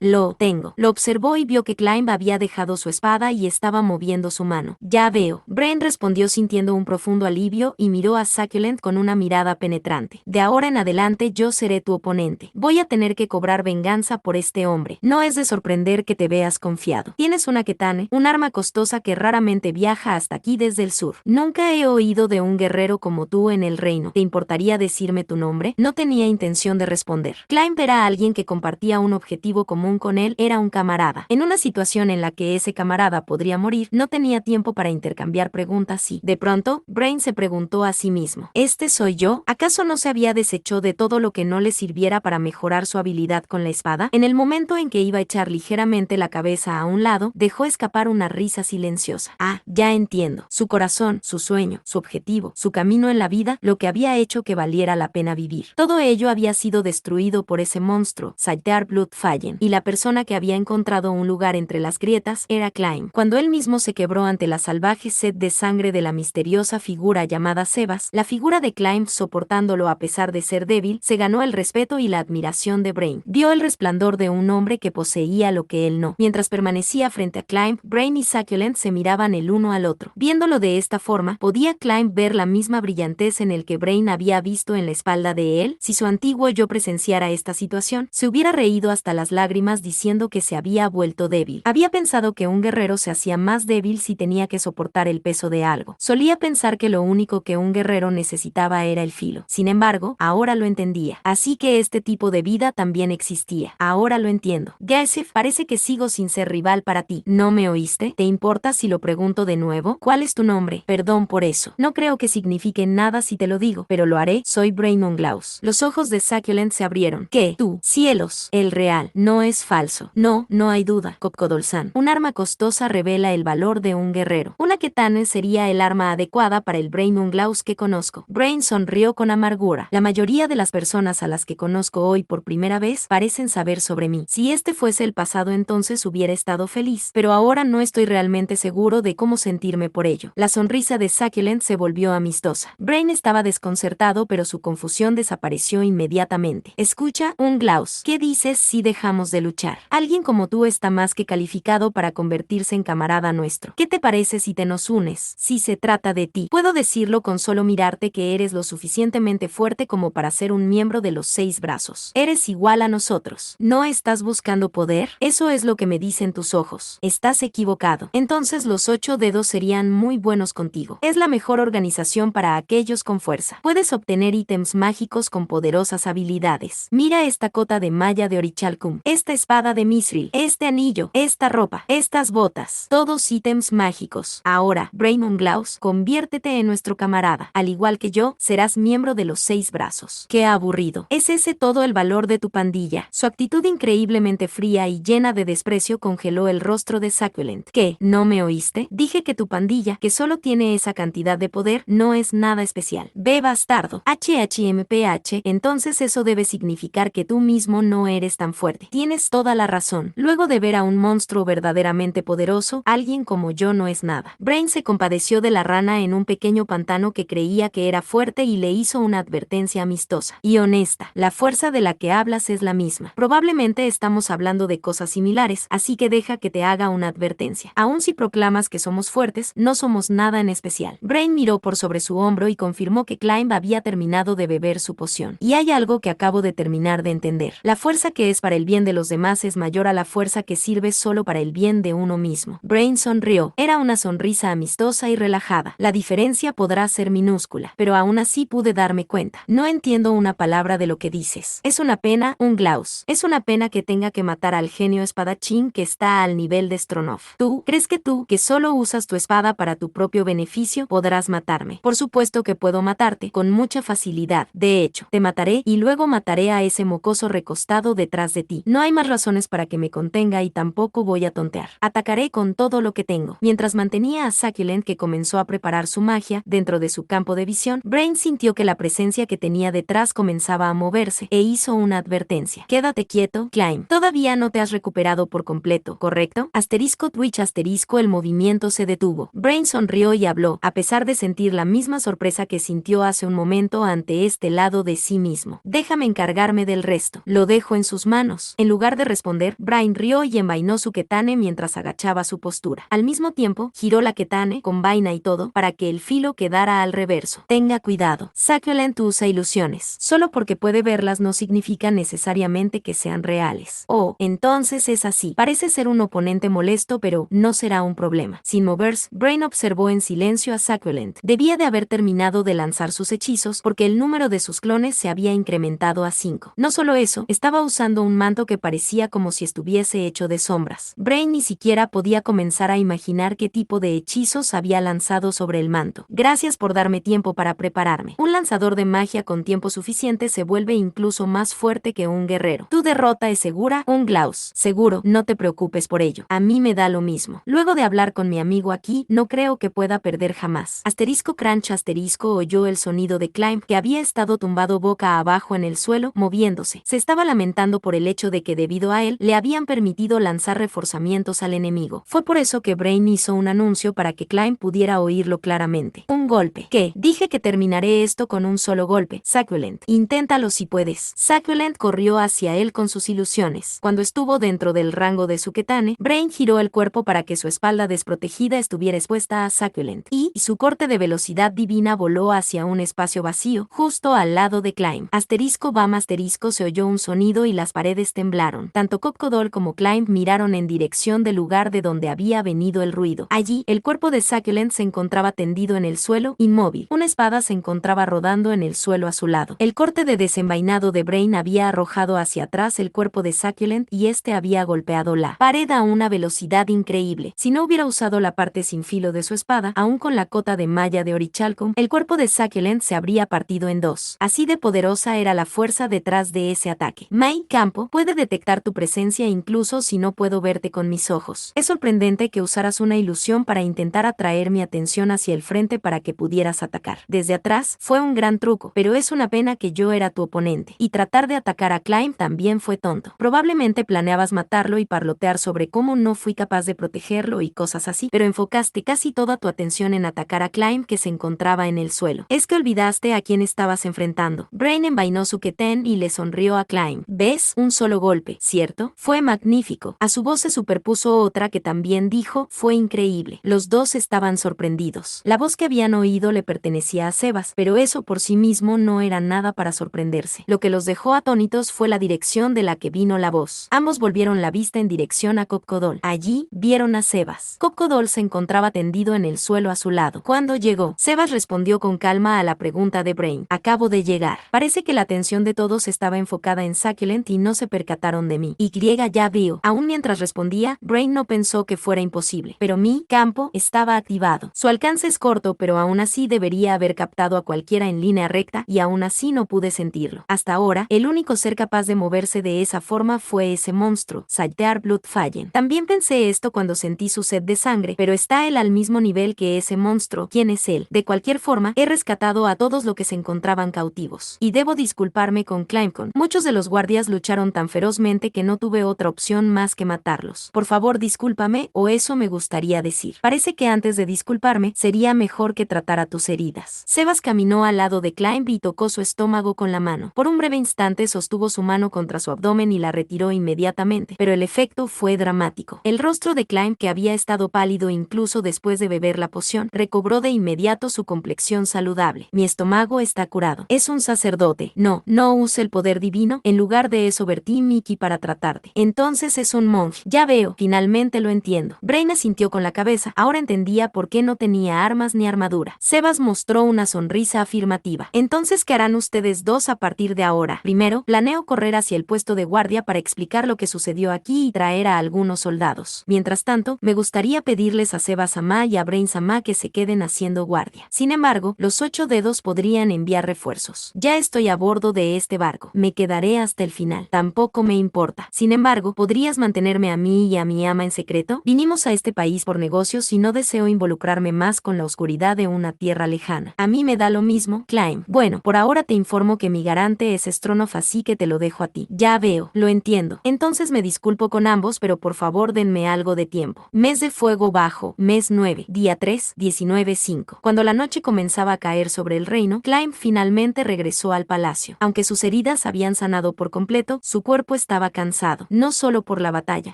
Lo tengo. Lo observó y vio que Climb había dejado su espada y estaba moviendo su mano. Ya veo. Brain respondió sintiendo un profundo alivio y miró a Succulent con una mirada penetrante. De ahora en adelante yo seré tu oponente. Voy a tener que cobrar venganza por este hombre. No es de sorprender que te veas confiado. Tienes una Ketane, un arma costosa que raramente viaja hasta aquí desde el sur. Nunca he oído de un guerrero como tú en el reino. ¿Te importaría decirme tu nombre? No tenía intención de responder. Climb era alguien que compartía un objetivo común con él, era un camarada. En una situación en la que ese camarada podría morir, no tenía tiempo para intercambiar preguntas y, de pronto, Brain se preguntó a sí mismo, ¿este soy yo? ¿Acaso no se había deshecho de todo lo que no le sirviera para mejorar su habilidad con la espada? En el momento en que iba a echar ligeramente la cabeza a un lado, dejó escapar una risa silenciosa. Ya entiendo. Su corazón, su sueño, su objetivo, su camino en la vida, lo que había hecho que valiera la pena vivir. Todo ello había sido destruido por ese monstruo, Saidar Bloodfallen, y la persona que había encontrado un lugar entre las grietas era Climb. Cuando él mismo se quebró ante la salvaje sed de sangre de la misteriosa figura llamada Sebas, la figura de Climb soportándolo a pesar de ser débil, se ganó el respeto y la admiración de Brain. Vio el resplandor de un hombre que poseía lo que él no. Mientras permanecía frente a Climb, Brain y Succulent se miraban el uno al otro. Viéndolo de esta forma, ¿podía Climb ver la misma brillantez en el que Brain había visto en la espalda de él? Si su antiguo yo presenciara esta situación, se hubiera reído hasta las lágrimas diciendo que se había vuelto débil. Había pensado que un guerrero se hacía más débil si tenía que soportar el peso de algo. Solía pensar que lo único que un guerrero necesitaba era el filo. Sin embargo, ahora lo entendía. Así que este tipo de vida también existía. Ahora lo entiendo. Gassif, parece que sigo sin ser rival para ti. ¿No me oíste? ¿Te importa si lo pregunto de nuevo? ¿Cuál es tu nombre? Perdón por eso. No creo que signifique nada si te lo digo, pero lo haré. Soy Brain Monglaus. Los ojos de Succulent se abrieron. ¿Qué? Tú, cielos, el real, no es falso. No, no hay duda. Copcodolsan. Un arma costosa revela el valor de un guerrero. Una Ketane sería el arma adecuada para el Brain Monglaus que conozco. Brain sonrió con amargura. La mayoría de las personas a las que conozco hoy por primera vez parecen saber sobre mí. Si este fuese el pasado entonces hubiera estado feliz, pero ahora no estoy realmente seguro de cómo sentirme por ello. La sonrisa de Succulent se volvió amistosa. Brain estaba desconcertado, pero su confusión desapareció inmediatamente. Escucha, Unglaus, ¿qué dices si dejamos de luchar? Alguien como tú está más que calificado para convertirse en camarada nuestro. ¿Qué te parece si te nos unes? Si se trata de ti, puedo decirlo con solo mirarte que eres lo suficientemente fuerte como para ser un miembro de los 6 brazos. Eres igual a nosotros. ¿No estás buscando poder? Eso es lo que me dicen tus ojos. Estás equivocado. Entonces los 8 dedos serían muy buenos contigo. Es la mejor organización para aquellos con fuerza. Puedes obtener ítems mágicos con poderosas habilidades. Mira esta cota de malla de Orichalcum, esta espada de Mithril, este anillo, esta ropa, estas botas. Todos ítems mágicos. Ahora, Brain Monglaus, conviértete en nuestro camarada. Al igual que yo, serás miembro de los 6 brazos. ¡Qué aburrido! ¿Es ese todo el valor de tu pandilla? Su actitud increíblemente fría y llena de desprecio congeló el rostro de Succulent. ¿Qué? ¿No me oíste? Dije que tu pandilla, que solo tiene esa cantidad de poder, no es nada especial. Ve, bastardo. HHMPH, entonces eso debe significar que tú mismo no eres tan fuerte. Tienes toda la razón. Luego de ver a un monstruo verdaderamente poderoso, alguien como yo no es nada. Brain se compadeció de la rana en un pequeño pantano que creía que era fuerte y le hizo una advertencia amistosa y honesta. La fuerza de la que hablas es la misma. Probablemente estamos hablando de cosas similares, así que deja que te haga una advertencia. Aun si proclamas que somos fuertes, no somos nada en especial. Brain miró por sobre su hombro y confirmó que Climb había terminado de beber su poción. Y hay algo que acabo de terminar de entender. La fuerza que es para el bien de los demás es mayor a la fuerza que sirve solo para el bien de uno mismo. Brain sonrió. Era una sonrisa amistosa y relajada. La diferencia podrá ser minúscula, pero aún así pude darme cuenta. No entiendo una palabra de lo que dices. Es una pena, un Glaus. Es una pena que tenga que matar al genio espadachín que está al nivel de Stronov. ¿Tú crees que tú, que solo usas tu espada para tu propio beneficio, podrás matarme? Por supuesto que puedo matarte, con mucha facilidad. De hecho, te mataré y luego mataré a ese mocoso recostado detrás de ti. No hay más razones para que me contenga y tampoco voy a tontear. Atacaré con todo lo que tengo. Mientras mantenía a Succulent, que comenzó a preparar su magia dentro de su campo de visión, Brain sintió que la presencia que tenía detrás comenzaba a moverse e hizo una advertencia. Quédate quieto, Climb. Todavía no te has recuperado por completo, ¿correcto? Asterisco Twitch asterisco el movimiento se detuvo. Brain sonrió y habló, a pesar de sentir la misma sorpresa que sintió hace un momento ante este lado de sí mismo. Déjame encargarme del resto. Lo dejo en sus manos. En lugar de responder, Brain rió y envainó su ketane mientras agachaba su postura. Al mismo tiempo, giró la ketane, con vaina y todo, para que el filo quedara al reverso. Tenga cuidado. Succulent usa ilusiones. Solo porque puede verlas no significa necesariamente que sean reales. Oh, entonces es así. Parece ser un oponente molesto, pero no será un problema. Sin moverse, Brain observó en silencio a Succulent. Debía de haber terminado de lanzar sus hechizos porque el número de sus clones se había incrementado a 5. No solo eso, estaba usando un manto que parecía como si estuviese hecho de sombras. Brain ni siquiera podía comenzar a imaginar qué tipo de hechizos había lanzado sobre el manto. Gracias por darme tiempo para prepararme. Un lanzador de magia con tiempo suficiente se vuelve incluso más fuerte que un guerrero. Tu derrota es segura, un Glaus. Seguro, no te preocupes por ello. A mí me da lo mismo. Luego de hablar con mi amigo aquí, no creo que pueda perder jamás. Asterisco Crunch asterisco oyó el sonido de Climb, que había estado tumbado boca abajo en el suelo, moviéndose. Se estaba lamentando por el hecho de que debido a él, le habían permitido lanzar reforzamientos al enemigo. Fue por eso que Brain hizo un anuncio para que Climb pudiera oírlo claramente. Un golpe. ¿Qué? Dije que terminaré esto con un solo golpe. Succulent. Inténtalo si puedes. Succulent corrió hacia él con sus ilusiones. Cuando estuvo dentro del rango de su ketane, Brain giró el cuerpo para que su espalda desprotegida estuviera expuesta a Succulent, y su corte de velocidad divina voló hacia un espacio vacío, justo al lado de Climb. Asterisco Bam asterisco se oyó un sonido y las paredes temblaron. Tanto Cocodol como Climb miraron en dirección del lugar de donde había venido el ruido. Allí, el cuerpo de Succulent se encontraba tendido en el suelo, inmóvil. Una espada se encontraba rodando en el suelo a su lado. El corte de desenvainado de Brain había arrojado hacia atrás el cuerpo de Succulent y este había golpeado la pared a una velocidad increíble. Si no hubiera usado la parte sin filo de su espada, aún con la cota de malla de Orichalcum, el cuerpo de Succulent se habría partido en dos. Así de poderosa era la fuerza detrás de ese ataque. Mai Campo puede detectar tu presencia incluso si no puedo verte con mis ojos. Es sorprendente que usaras una ilusión para intentar atraer mi atención hacia el frente para que pudieras atacar. Desde atrás fue un gran truco, pero es una pena que yo era tu oponente. Y tratar de atacar a Climb también fue tonto. Probablemente planeabas matarlo y parlotear sobre cómo no fui capaz de protegerlo y cosas así, pero enfocaste casi toda tu atención en atacar a Climb, que se encontraba en el suelo. Es que olvidaste a quién estabas enfrentando. Brain envainó su ketén y le sonrió a Climb. ¿Ves? Un solo golpe, ¿cierto? Fue magnífico. A su voz se superpuso otra que también dijo, fue increíble. Los dos estaban sorprendidos. La voz que habían oído le pertenecía a Sebas, pero eso por sí mismo no era nada para sorprenderse. Lo que los dejó atónitos fue la dirección de la que vino la voz. Ambos volvieron la vista en dirección a Cocodol. Allí vieron a Sebas. Cocodol se encontraba tendido en el suelo a su lado. ¿Cuándo llegó? Sebas respondió con calma a la pregunta de Brain. Acabo de llegar. Parece que la atención de todos estaba enfocada en Succulent y no se percataron de mí. Y ya vio. Aún mientras respondía, Brain no pensó que fuera imposible. Pero mi campo estaba activado. Su alcance es corto, pero aún así debería haber captado a cualquiera en línea recta y aún así no pude sentirlo. Hasta ahora, el único ser capaz de moverse de esa forma fue ese monstruo, Saltear Bloodfallen. También pensé esto cuando sentí su sed de sangre, pero ¿está él al mismo nivel que ese monstruo? ¿Quién es él? De cualquier forma, he rescatado a todos los que se encontraban cautivos. Y debo disculparme con Climbcon. Muchos de los guardias lucharon tan ferozmente que no tuve otra opción más que matarlos. Por favor, discúlpame, o eso me gustaría decir. Parece que antes de disculparme, sería mejor que tratara tus heridas. Sebas caminó al lado de Climb y tocó su estómago con la mano. Por un breve instante sostuvo su mano contra su abdomen y la retiró inmediatamente, pero el efecto fue dramático. El rostro de Climb, que había estado pálido incluso después de beber la poción, recobró de inmediato su complexión saludable. Mi estómago está curado. Es un sacerdote. No use el poder divino. En lugar de eso vertí Mickey para tratarte. Entonces es un monje. Ya veo, finalmente lo entiendo. Brain asintió con la cabeza. Ahora entendía por qué no tenía armas ni armadura. Sebas mostró una sonrisa afirmativa. Entonces, ¿qué harán ustedes dos a partir de ahora? Primero, planeo correr hacia el puesto de guardia para explicar lo que sucedió aquí y traer a algunos soldados. Mientras tanto, me gustaría pedirles a Sebas-sama y a Brain-sama que se queden haciendo guardia. Sin embargo, los 8 dedos podrían enviar refuerzos. Ya estoy a bordo de este barco. Me quedaré hasta el final. Tampoco me importa. Sin embargo, ¿podrías mantenerme a mí y a mi ama en secreto? Vinimos a este país por negocios y no deseo involucrarme más con la oscuridad de una tierra lejana. A mí me da lo mismo, Climb. Bueno, por ahora te informo que mi garante es Stronov, así que te lo dejo a ti. Ya veo, lo entiendo. Entonces me disculpo con ambos, pero por favor denme algo de tiempo. Mes de fuego bajo, mes 9, día 3, 19:05. Cuando la noche comenzaba a caer sobre el reino, Climb finalmente regresó al palacio. Aunque sus heridas habían sanado por completo, su cuerpo estaba cansado, no solo por la batalla.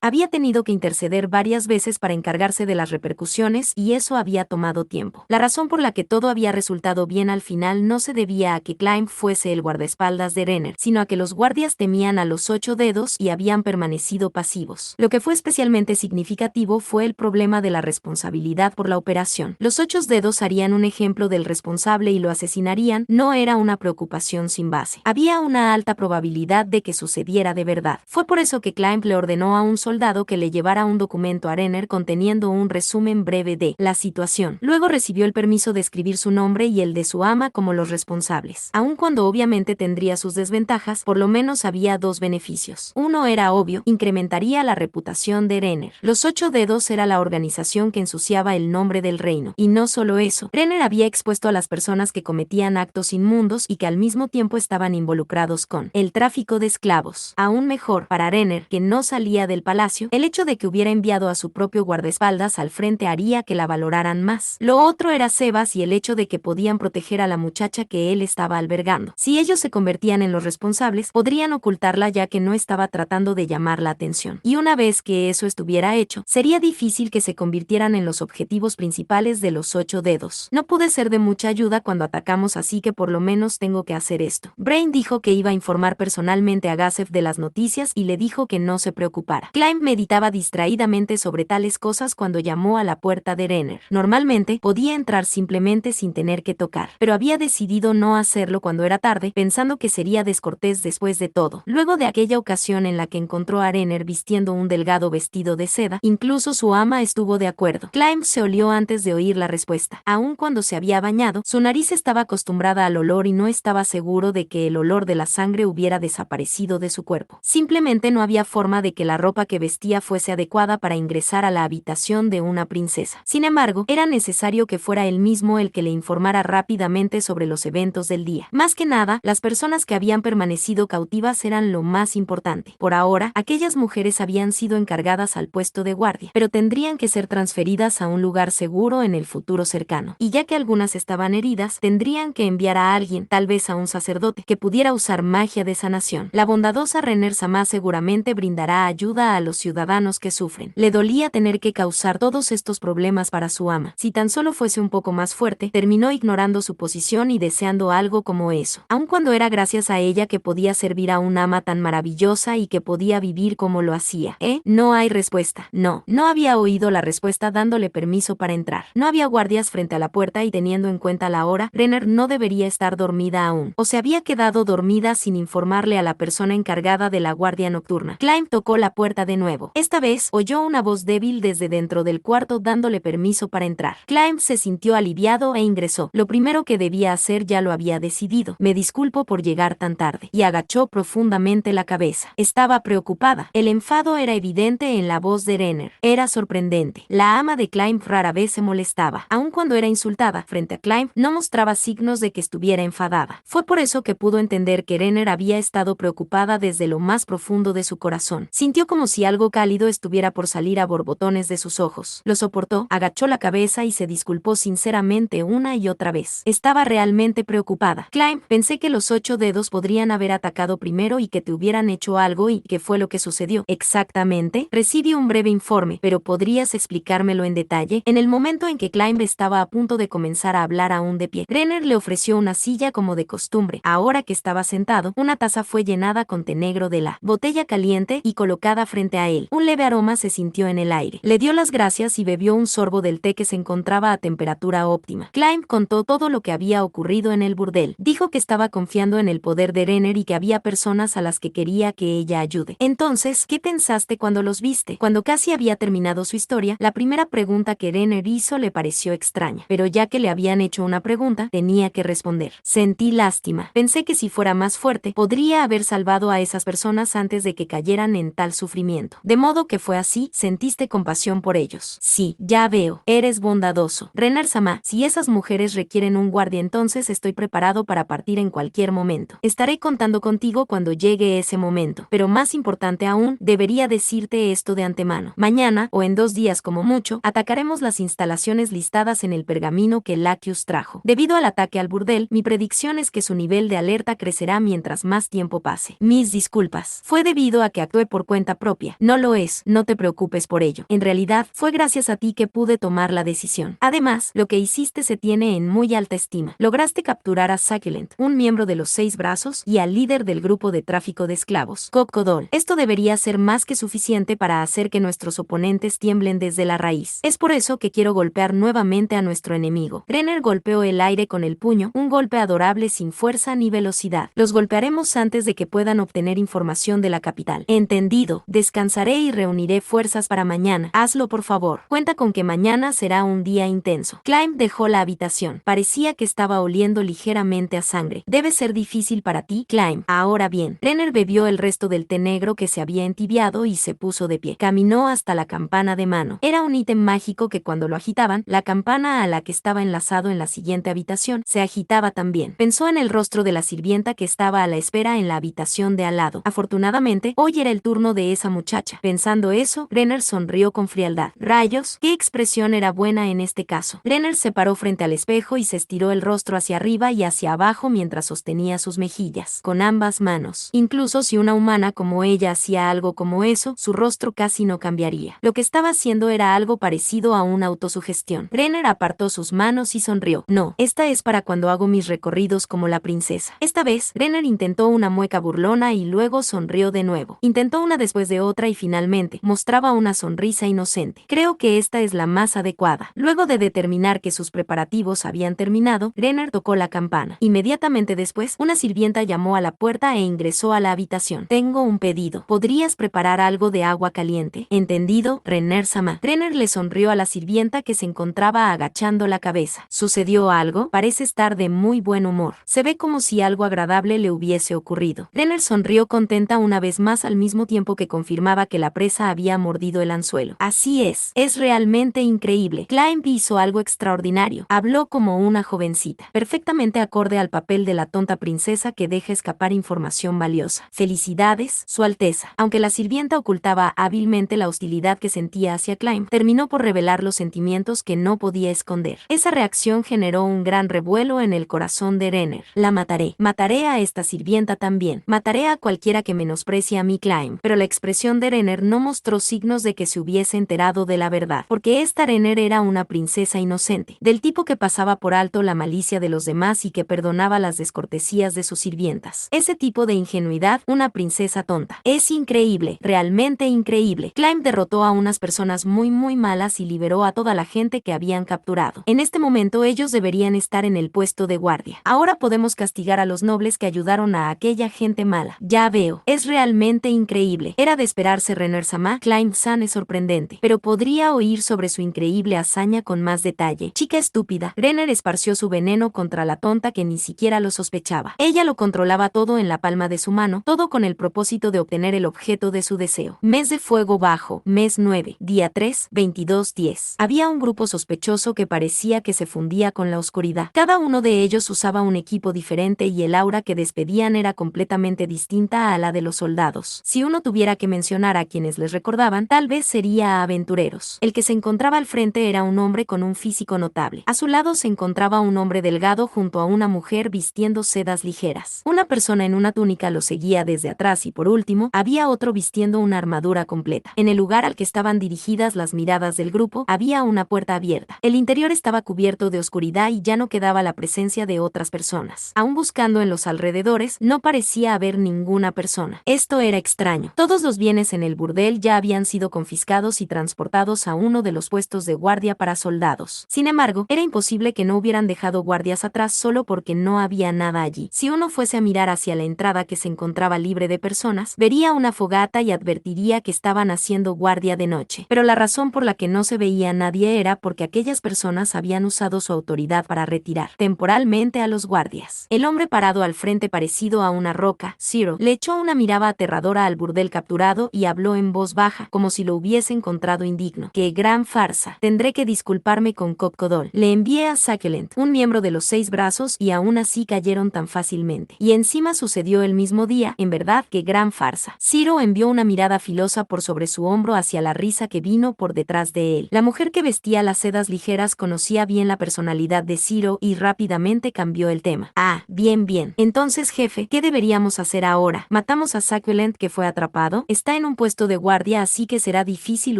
Había tenido que interceder varias veces para encargarse de las repercusiones y eso había tomado tiempo. La razón por la que todo había resultado bien al final no se debía a que Climb fuese el guardaespaldas de Renner, sino a que los guardias temían a los 8 dedos y habían permanecido pasivos. Lo que fue especialmente significativo fue el problema de la responsabilidad por la operación. Los 8 dedos harían un ejemplo del responsable y lo asesinarían. No era una preocupación sin base. Había una alta probabilidad de que sucediera de verdad. Fue por eso que Climb le ordenó a un soldado que le llevara un documento a Renner conteniendo un resumen breve de la situación. Luego recibió el permiso de escribir su nombre y el de su ama como los responsables. Aun cuando obviamente tendría sus desventajas, por lo menos había dos beneficios. Uno era obvio, incrementaría la reputación de Renner. Los 8 dedos era la organización que ensuciaba el nombre del reino. Y no solo eso, Renner había expuesto a las personas que cometían actos inmundos y que al mismo tiempo estaban involucrados con el tráfico de esclavos. Aún mejor, para Renner, que no salía del palacio, el hecho de que hubiera enviado a su propio guardaespaldas al frente haría que la valoraran más. Lo otro era Sebas y el hecho de que podían proteger a la muchacha que él estaba albergando. Si ellos se convertían en los responsables, podrían ocultarla ya que no estaba tratando de llamar la atención. Y una vez que eso estuviera hecho, sería difícil que se convirtieran en los objetivos principales de los 8 dedos. No pude ser de mucha ayuda cuando atacamos, así que por lo menos tengo que hacer esto. Brain dijo que iba a informar personalmente a Gassef de las noticias y le dijo que no se preocupara. Climb meditaba distraídamente sobre tales cosas cuando llamó a la puerta de Renner. Normalmente podía entrar simplemente sin tener que tocar, pero había decidido no hacerlo cuando era tarde, pensando que sería descortés después de todo. Luego de aquella ocasión en la que encontró a Renner vistiendo un delgado vestido de seda, incluso su ama estuvo de acuerdo. Climb se olió antes de oír la respuesta. Aun cuando se había bañado, su nariz estaba acostumbrada al olor y no estaba seguro de que el olor de la sangre hubiera desaparecido de su cuerpo. Simplemente no había forma de que la ropa que vestía fuese adecuada para ingresar a la habitación de una princesa. Sin embargo, era necesario que fuera él mismo el que le informara rápidamente sobre los eventos del día. Más que nada, las personas que habían permanecido cautivas eran lo más importante. Por ahora, aquellas mujeres habían sido encargadas al puesto de guardia, pero tendrían que ser transferidas a un lugar seguro en el futuro cercano. Y ya que algunas estaban heridas, tendrían que enviar a alguien, tal vez a un sacerdote, que pudiera usar magia de sanación. La bondadosa Renner-sama seguramente brindará ayuda a los ciudadanos que sufren. Le dolía tener que causar todos estos problemas para su ama. Si tan solo fuese un poco más fuerte, terminó ignorando su posición y deseando algo como eso. Aun cuando era gracias a ella que podía servir a un ama tan maravillosa y que podía vivir como lo hacía. No hay respuesta. No había oído la respuesta dándole permiso para entrar. No había guardias frente a la puerta y teniendo en cuenta la hora, Renner no debería estar dormida aún. O se había quedado dormida sin informarle a la persona encargada de la guardia nocturna. Climb tocó la puerta de nuevo. Esta vez oyó una voz débil desde dentro del cuarto dándole permiso para entrar. entrar. Climb se sintió aliviado e ingresó. Lo primero que debía hacer ya lo había decidido. Me disculpo por llegar tan tarde. Y agachó profundamente la cabeza. Estaba preocupada. El enfado era evidente en la voz de Renner. Era sorprendente. La ama de Climb rara vez se molestaba. Aun cuando era insultada frente a Climb, no mostraba signos de que estuviera enfadada. Fue por eso que pudo entender que Renner había estado preocupada desde lo más profundo de su corazón. Sintió como si algo cálido estuviera por salir a borbotones de sus ojos. Lo soportó, agachó la cabeza y se disculpó sinceramente una y otra vez. Estaba realmente preocupada. Climb, pensé que los 8 dedos podrían haber atacado primero y que te hubieran hecho algo y ¿qué fue lo que sucedió? Exactamente. Recibí un breve informe, pero ¿podrías explicármelo en detalle? En el momento en que Climb estaba a punto de comenzar a hablar aún de pie, Renner le ofreció una silla como de costumbre. Ahora que estaba sentado, una taza fue llenada con té negro de la botella caliente y colocada frente a él. Un leve aroma se sintió en el aire. Le dio las gracias y bebió un sorbo del té que se encontraba a temperatura óptima. Climb contó todo lo que había ocurrido en el burdel. Dijo que estaba confiando en el poder de Renner y que había personas a las que quería que ella ayude. Entonces, ¿qué pensaste cuando los viste? Cuando casi había terminado su historia, la primera pregunta que Renner hizo le pareció extraña, pero ya que le habían hecho una pregunta, tenía que responder. Sentí lástima. Pensé que si fuera más fuerte, podría haber salvado a esas personas antes de que cayeran en tal sufrimiento. De modo que fue así, sentiste compasión por ellos. Sí, ya veo. Eres bondadoso. Renner-sama, si esas mujeres requieren un guardia, entonces estoy preparado para partir en cualquier momento. Estaré contando contigo cuando llegue ese momento. Pero más importante aún, debería decirte esto de antemano. Mañana, o en 2 días como mucho, atacaremos las instalaciones listadas en el pergamino que Lacus trajo. Debido al ataque al burdel, mi predicción es que su nivel de alerta crecerá mientras más tiempo pase. Mis disculpas. Fue debido a que actué por cuenta propia. No lo es, no te preocupes por ello. En realidad, fue gracias a ti que pude tomar la decisión. Además, lo que hiciste se tiene en muy alta estima. Lograste capturar a Succulent, un miembro de los 6 brazos, y al líder del grupo de tráfico de esclavos, Cocodol. Esto debería ser más que suficiente para hacer que nuestros oponentes tiemblen desde la raíz. Es por eso que quiero golpear nuevamente a nuestro enemigo. Renner golpeó el aire con el puño, un golpe adorable sin fuerza ni velocidad. Los golpearemos antes de que puedan obtener información de la capital. Entendido. Descansaré y reuniré fuerzas para mañana. Hazlo por favor. Cuenta con que mañana será un día intenso. Climb dejó la habitación. Parecía que estaba oliendo ligeramente a sangre. Debe ser difícil para ti, Climb. Ahora bien. Renner bebió el resto del té negro que se había entibiado y se puso de pie. Caminó hasta la campana de mano. Era un ítem mágico que cuando lo agitaban, la campana a la que estaba enlazado en la siguiente habitación se agitaba también. Pensó en el rostro de la sirvienta que estaba a la espera en la habitación de al lado. Afortunadamente, hoy era el turno de esa muchacha. Pensando eso, Renner sonrió con frialdad. Rayos, qué expresión era buena en este caso. Renner se paró frente al espejo y se estiró el rostro hacia arriba y hacia abajo mientras sostenía sus mejillas con ambas manos. Incluso si una humana como ella hacía algo como eso, su rostro casi no cambiaría. Lo que estaba haciendo era algo parecido a una autosugestión. Renner apartó sus manos y sonrió. No, esta es para cuando hago mis recorridos como la princesa. Esta vez, Renner intentó una mueca burlona y luego sonrió de nuevo. Intentó una después de otra y finalmente mostraba una sonrisa inocente. Creo que esta es la más adecuada. Luego de determinar que sus preparativos habían terminado, Renner tocó la campana. Inmediatamente después, una sirvienta llamó a la puerta e ingresó a la habitación. Tengo un pedido. ¿Podrías preparar algo de agua caliente? ¿Entendido, Renner-sama? Renner le sonrió a la sirvienta que se encontraba agachando la cabeza. ¿Sucedió algo? Parece estar de muy buen humor. Se ve como si algo agradable le hubiese ocurrido. Renner sonrió contenta una vez más al mismo tiempo que confirmaba que la presa había mordido el anzuelo. Así es realmente increíble. Climb hizo algo extraordinario. Habló como una jovencita, perfectamente acorde al papel de la tonta princesa que deja escapar información valiosa. Felicidades, Su Alteza. Aunque la sirvienta ocultaba hábilmente la hostilidad que sentía hacia Climb, terminó por revelar los sentimientos que no podía esconder. Esa reacción generó un gran revuelo en el corazón de Renner. La mataré. Mataré a esta sirvienta también. Mataré a cualquiera que menosprecie a mi Climb. Pero la expresión de Renner no mostró signos de que se hubiese enterado de la verdad, porque esta Renner era una princesa inocente, del tipo que pasaba por alto la malicia de los demás y que perdonaba las descortesías de sus sirvientas. Ese tipo de ingenuidad, una princesa tonta. Es increíble, realmente increíble. Climb derrotó a unas personas muy malas y liberó a toda la gente que habían capturado. En este momento ellos deberían estar en el puesto de guardia. Ahora podemos castigar a los nobles que ayudaron a aquella gente mala. Ya veo, es realmente increíble. Era de esperarse, Renner-sama. Climb-san es sorprendente, pero podría oír sobre su increíble hazaña con más detalle. Chica estúpida. Brenner esparció su veneno contra la tonta que ni siquiera lo sospechaba. Ella lo controlaba todo en la palma de su mano, todo con el propósito de obtener el objeto de su deseo. Mes de fuego bajo, mes 9, día 3, 22:10. Había un grupo sospechoso que parecía que se fundía con la oscuridad. Cada uno de ellos usaba un equipo diferente y el aura que despedían era completamente distinta a la de los soldados. Si uno tuviera que mencionar a quienes les recordaban, tal vez sería a aventureros. El que se encontraba al frente era un hombre con un físico notable. A su lado se encontraba un hombre delgado junto a una mujer vistiendo sedas ligeras. Una persona en una túnica lo seguía desde atrás y por último, había otro vistiendo una armadura completa. En el lugar al que estaban dirigidas las miradas del grupo, había una puerta abierta. El interior estaba cubierto de oscuridad y ya no quedaba la presencia de otras personas. Aún buscando en los alrededores, no parecía haber ninguna persona. Esto era extraño. Todos los bienes en el burdel ya habían sido confiscados y transportados a uno de los puestos de guardia para soldados. Sin embargo, era imposible que no hubieran dejado guardias atrás solo porque no había nada allí. Si uno fuese a mirar hacia la entrada que se encontraba libre de personas, vería una fogata y advertiría que estaban haciendo guardia de noche. Pero la razón por la que no se veía a nadie era porque aquellas personas habían usado su autoridad para retirar temporalmente a los guardias. El hombre parado al frente parecido a una roca, Zero, le echó una mirada aterradora al burdel capturado y habló en voz baja, como si lo hubiese encontrado indigno. ¡Qué gran farsa! Tendré que disculparme con Cocodol. Le envié a Succulent, un miembro de los 6 brazos, y aún así cayeron tan fácilmente. Y encima sucedió el mismo día. En verdad, qué gran farsa. Zero envió una mirada filosa por sobre su hombro hacia la risa que vino por detrás de él. La mujer que vestía las sedas ligeras conocía bien la personalidad de Zero y rápidamente cambió el tema. Ah, bien. Entonces, jefe, ¿qué deberíamos hacer ahora? Matamos a Succulent, que fue atrapado. Está en un puesto de guardia, así que será difícil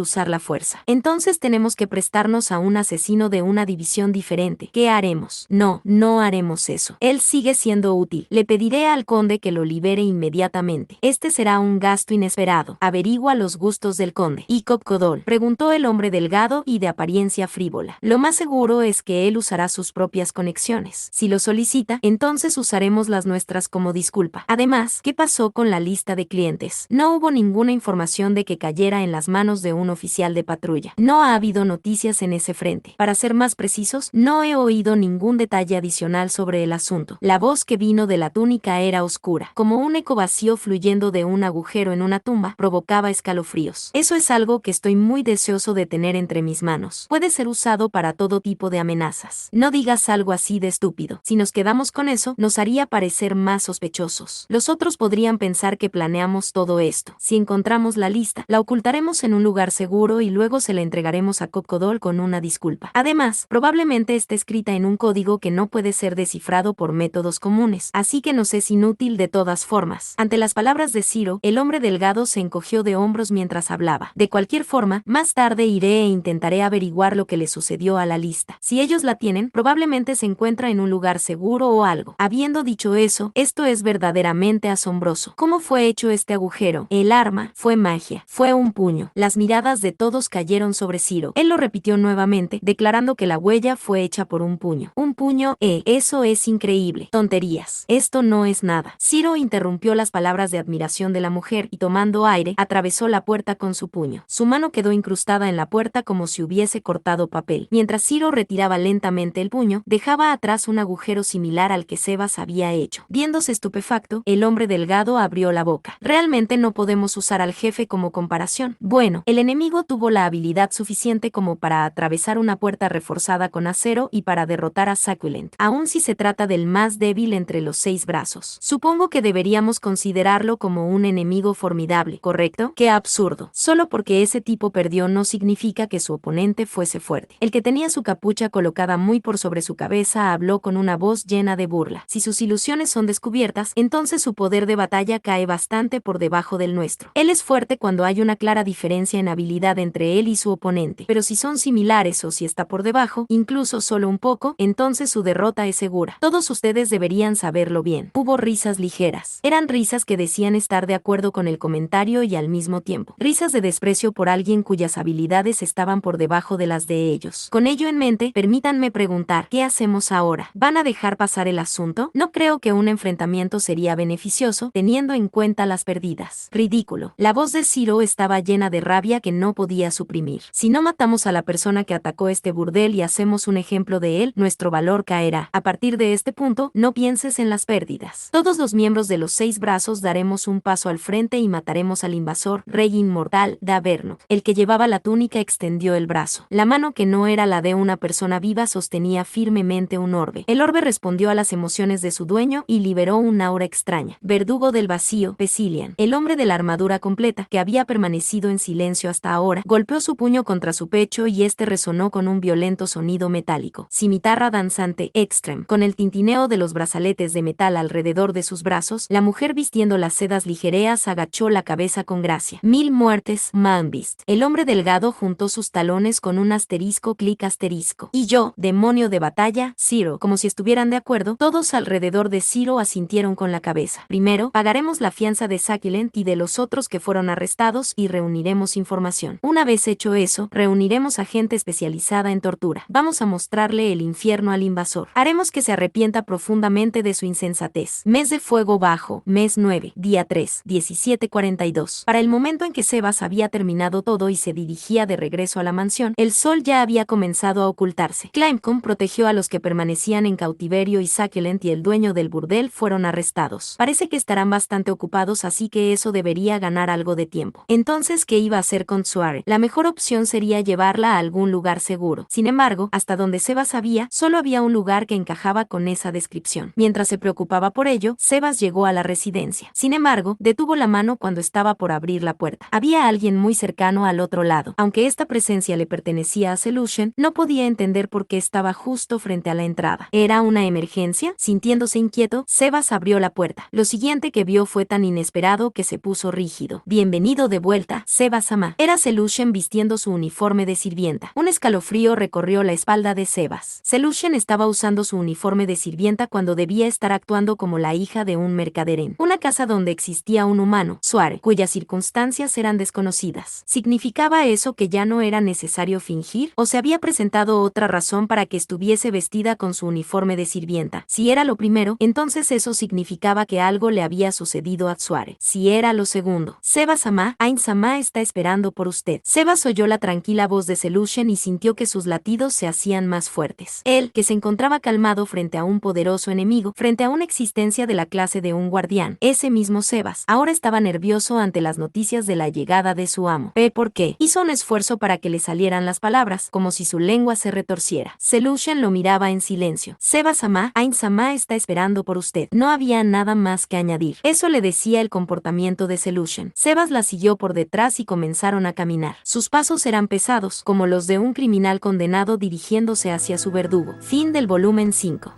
usar la fuerza. Entonces tenemos que prestarnos a un asesino de una división diferente. ¿Qué haremos? No haremos eso. Él sigue siendo útil. Le pediré al conde que lo libere inmediatamente. Este será un gasto inesperado. Averigua los gustos del conde. ¿Y Cocodol?, preguntó el hombre delgado y de apariencia frívola. Lo más seguro es que él usará sus propias conexiones. Si lo solicita, entonces usaremos las nuestras como disculpa. Además, ¿qué pasó con la lista de clientes? No hubo ninguna información de que cayera en las manos de un oficial de patrulla. No ha habido noticias en ese frente. Para ser más precisos, no he oído ningún detalle adicional sobre el asunto. La voz que vino de la túnica era oscura, como un eco vacío fluyendo de un agujero en una tumba, provocaba escalofríos. Eso es algo que estoy muy deseoso de tener entre mis manos. Puede ser usado para todo tipo de amenazas. No digas algo así de estúpido. Si nos quedamos con eso, nos haría parecer más sospechosos. Los otros podrían pensar que planeamos todo esto. Si encontramos la lista, la ocultaremos en un lugar seguro y luego se la entregaremos a Cocodol con una disculpa. Además, probablemente esté escrita en un código que no puede ser descifrado por métodos comunes, así que nos es inútil de todas formas. Ante las palabras de Zero, el hombre delgado se encogió de hombros mientras hablaba. De cualquier forma, más tarde iré e intentaré averiguar lo que le sucedió a la lista. Si ellos la tienen, probablemente se encuentra en un lugar seguro o algo. Habiendo dicho eso, esto es verdaderamente asombroso. ¿Cómo fue hecho este agujero? El arma fue magia. Fue un puño. Las miradas de todos cayeron sobre Zero. Él lo repitió nuevamente, declarando que la huella fue hecha por un puño. Un puño, eso es increíble. Tonterías. Esto no es nada. Zero interrumpió las palabras de admiración de la mujer y tomando aire, atravesó la puerta con su puño. Su mano quedó incrustada en la puerta como si hubiese cortado papel. Mientras Zero retiraba lentamente el puño, dejaba atrás un agujero similar al que Sebas había hecho. Viéndose estupefacto, el hombre delgado abrió la boca. Realmente no podemos usar al jefe como comparación. Bueno, el enemigo tuvo la habilidad suficiente como para atravesar una puerta reforzada con acero y para derrotar a Succulent, aun si se trata del más débil entre los 6 brazos. Supongo que deberíamos considerarlo como un enemigo formidable, ¿correcto? ¡Qué absurdo! Solo porque ese tipo perdió no significa que su oponente fuese fuerte. El que tenía su capucha colocada muy por sobre su cabeza habló con una voz llena de burla. Si sus ilusiones son descubiertas, entonces su poder de batalla cae bastante por debajo del nuestro. Él es fuerte cuando hay una clara diferencia en habilidad entre él y su oponente, pero si son similares o si está por debajo, incluso solo un poco, entonces su derrota es segura. Todos ustedes deberían saberlo bien. Hubo risas ligeras. Eran risas que decían estar de acuerdo con el comentario y al mismo tiempo risas de desprecio por alguien cuyas habilidades estaban por debajo de las de ellos. Con ello en mente, permítanme preguntar, ¿qué hacemos ahora? ¿Van a dejar pasar el asunto? No creo que un enfrentamiento sería beneficioso, teniendo en cuenta las pérdidas. Ridículo. La voz de Zero estaba llena de rabia que no podía suprimir. Si no matamos a la persona persona que atacó este burdel y hacemos un ejemplo de él, nuestro valor caerá. A partir de este punto, no pienses en las pérdidas. Todos los miembros de los 6 brazos daremos un paso al frente y mataremos al invasor, rey inmortal, Davernok. El que llevaba la túnica extendió el brazo. La mano que no era la de una persona viva sostenía firmemente un orbe. El orbe respondió a las emociones de su dueño y liberó un aura extraña. Verdugo del vacío, Pesilian, el hombre de la armadura completa, que había permanecido en silencio hasta ahora, golpeó su puño contra su pecho y este resonó con un violento sonido metálico. Cimitarra danzante, Extreme. Con el tintineo de los brazaletes de metal alrededor de sus brazos, la mujer vistiendo las sedas ligereas agachó la cabeza con gracia. 1000 muertes, Manbeast. El hombre delgado juntó sus talones con un asterisco clic asterisco. Y yo, demonio de batalla, Zero. Como si estuvieran de acuerdo, todos alrededor de Zero asintieron con la cabeza. Primero, pagaremos la fianza de Succulent y de los otros que fueron arrestados y reuniremos información. Una vez hecho eso, reuniremos a gente especializada en tortura. Vamos a mostrarle el infierno al invasor. Haremos que se arrepienta profundamente de su insensatez. Mes de fuego bajo, mes 9, día 3, 17:42. Para el momento en que Sebas había terminado todo y se dirigía de regreso a la mansión, el sol ya había comenzado a ocultarse. Climbcom protegió a los que permanecían en cautiverio y Succulent y el dueño del burdel fueron arrestados. Parece que estarán bastante ocupados, así que eso debería ganar algo de tiempo. Entonces, ¿qué iba a hacer con Tsuare? La mejor opción sería llevarla a algún lugar seguro. Sin embargo, hasta donde Sebas sabía, solo había un lugar que encajaba con esa descripción. Mientras se preocupaba por ello, Sebas llegó a la residencia. Sin embargo, detuvo la mano cuando estaba por abrir la puerta. Había alguien muy cercano al otro lado. Aunque esta presencia le pertenecía a Selusion, no podía entender por qué estaba justo frente a la entrada. ¿Era una emergencia? Sintiéndose inquieto, Sebas abrió la puerta. Lo siguiente que vio fue tan inesperado que se puso rígido. Bienvenido de vuelta, Sebas-sama. Era Selusion vistiendo su uniforme de sirvienta. Un escalofrío recorrió la espalda de Sebas. Selusion estaba usando su uniforme de sirvienta cuando debía estar actuando como la hija de un mercader en una casa donde existía un humano, Tsuare, cuyas circunstancias eran desconocidas. ¿Significaba eso que ya no era necesario fingir? ¿O se había presentado otra razón para que estuviese vestida con su uniforme de sirvienta? Si era lo primero, entonces eso significaba que algo le había sucedido a Tsuare. Si era lo segundo, Sebas-sama, Ain-sama está esperando por usted. Sebas oyó la tranquila voz de Selusion y sintió que sus latidos se hacían más fuertes. Él, que se encontraba calmado frente a un poderoso enemigo, frente a una existencia de la clase de un guardián, ese mismo Sebas, ahora estaba nervioso ante las noticias de la llegada de su amo. ¿Por qué? Hizo un esfuerzo para que le salieran las palabras, como si su lengua se retorciera. Selusion lo miraba en silencio. Sebas-sama, Ain-sama está esperando por usted. No había nada más que añadir. Eso le decía el comportamiento de Selusion. Sebas la siguió por detrás y comenzaron a caminar. Sus pasos eran pesados, como los de un criminal condenado dirigiéndose hacia su verdugo. Fin del volumen 5.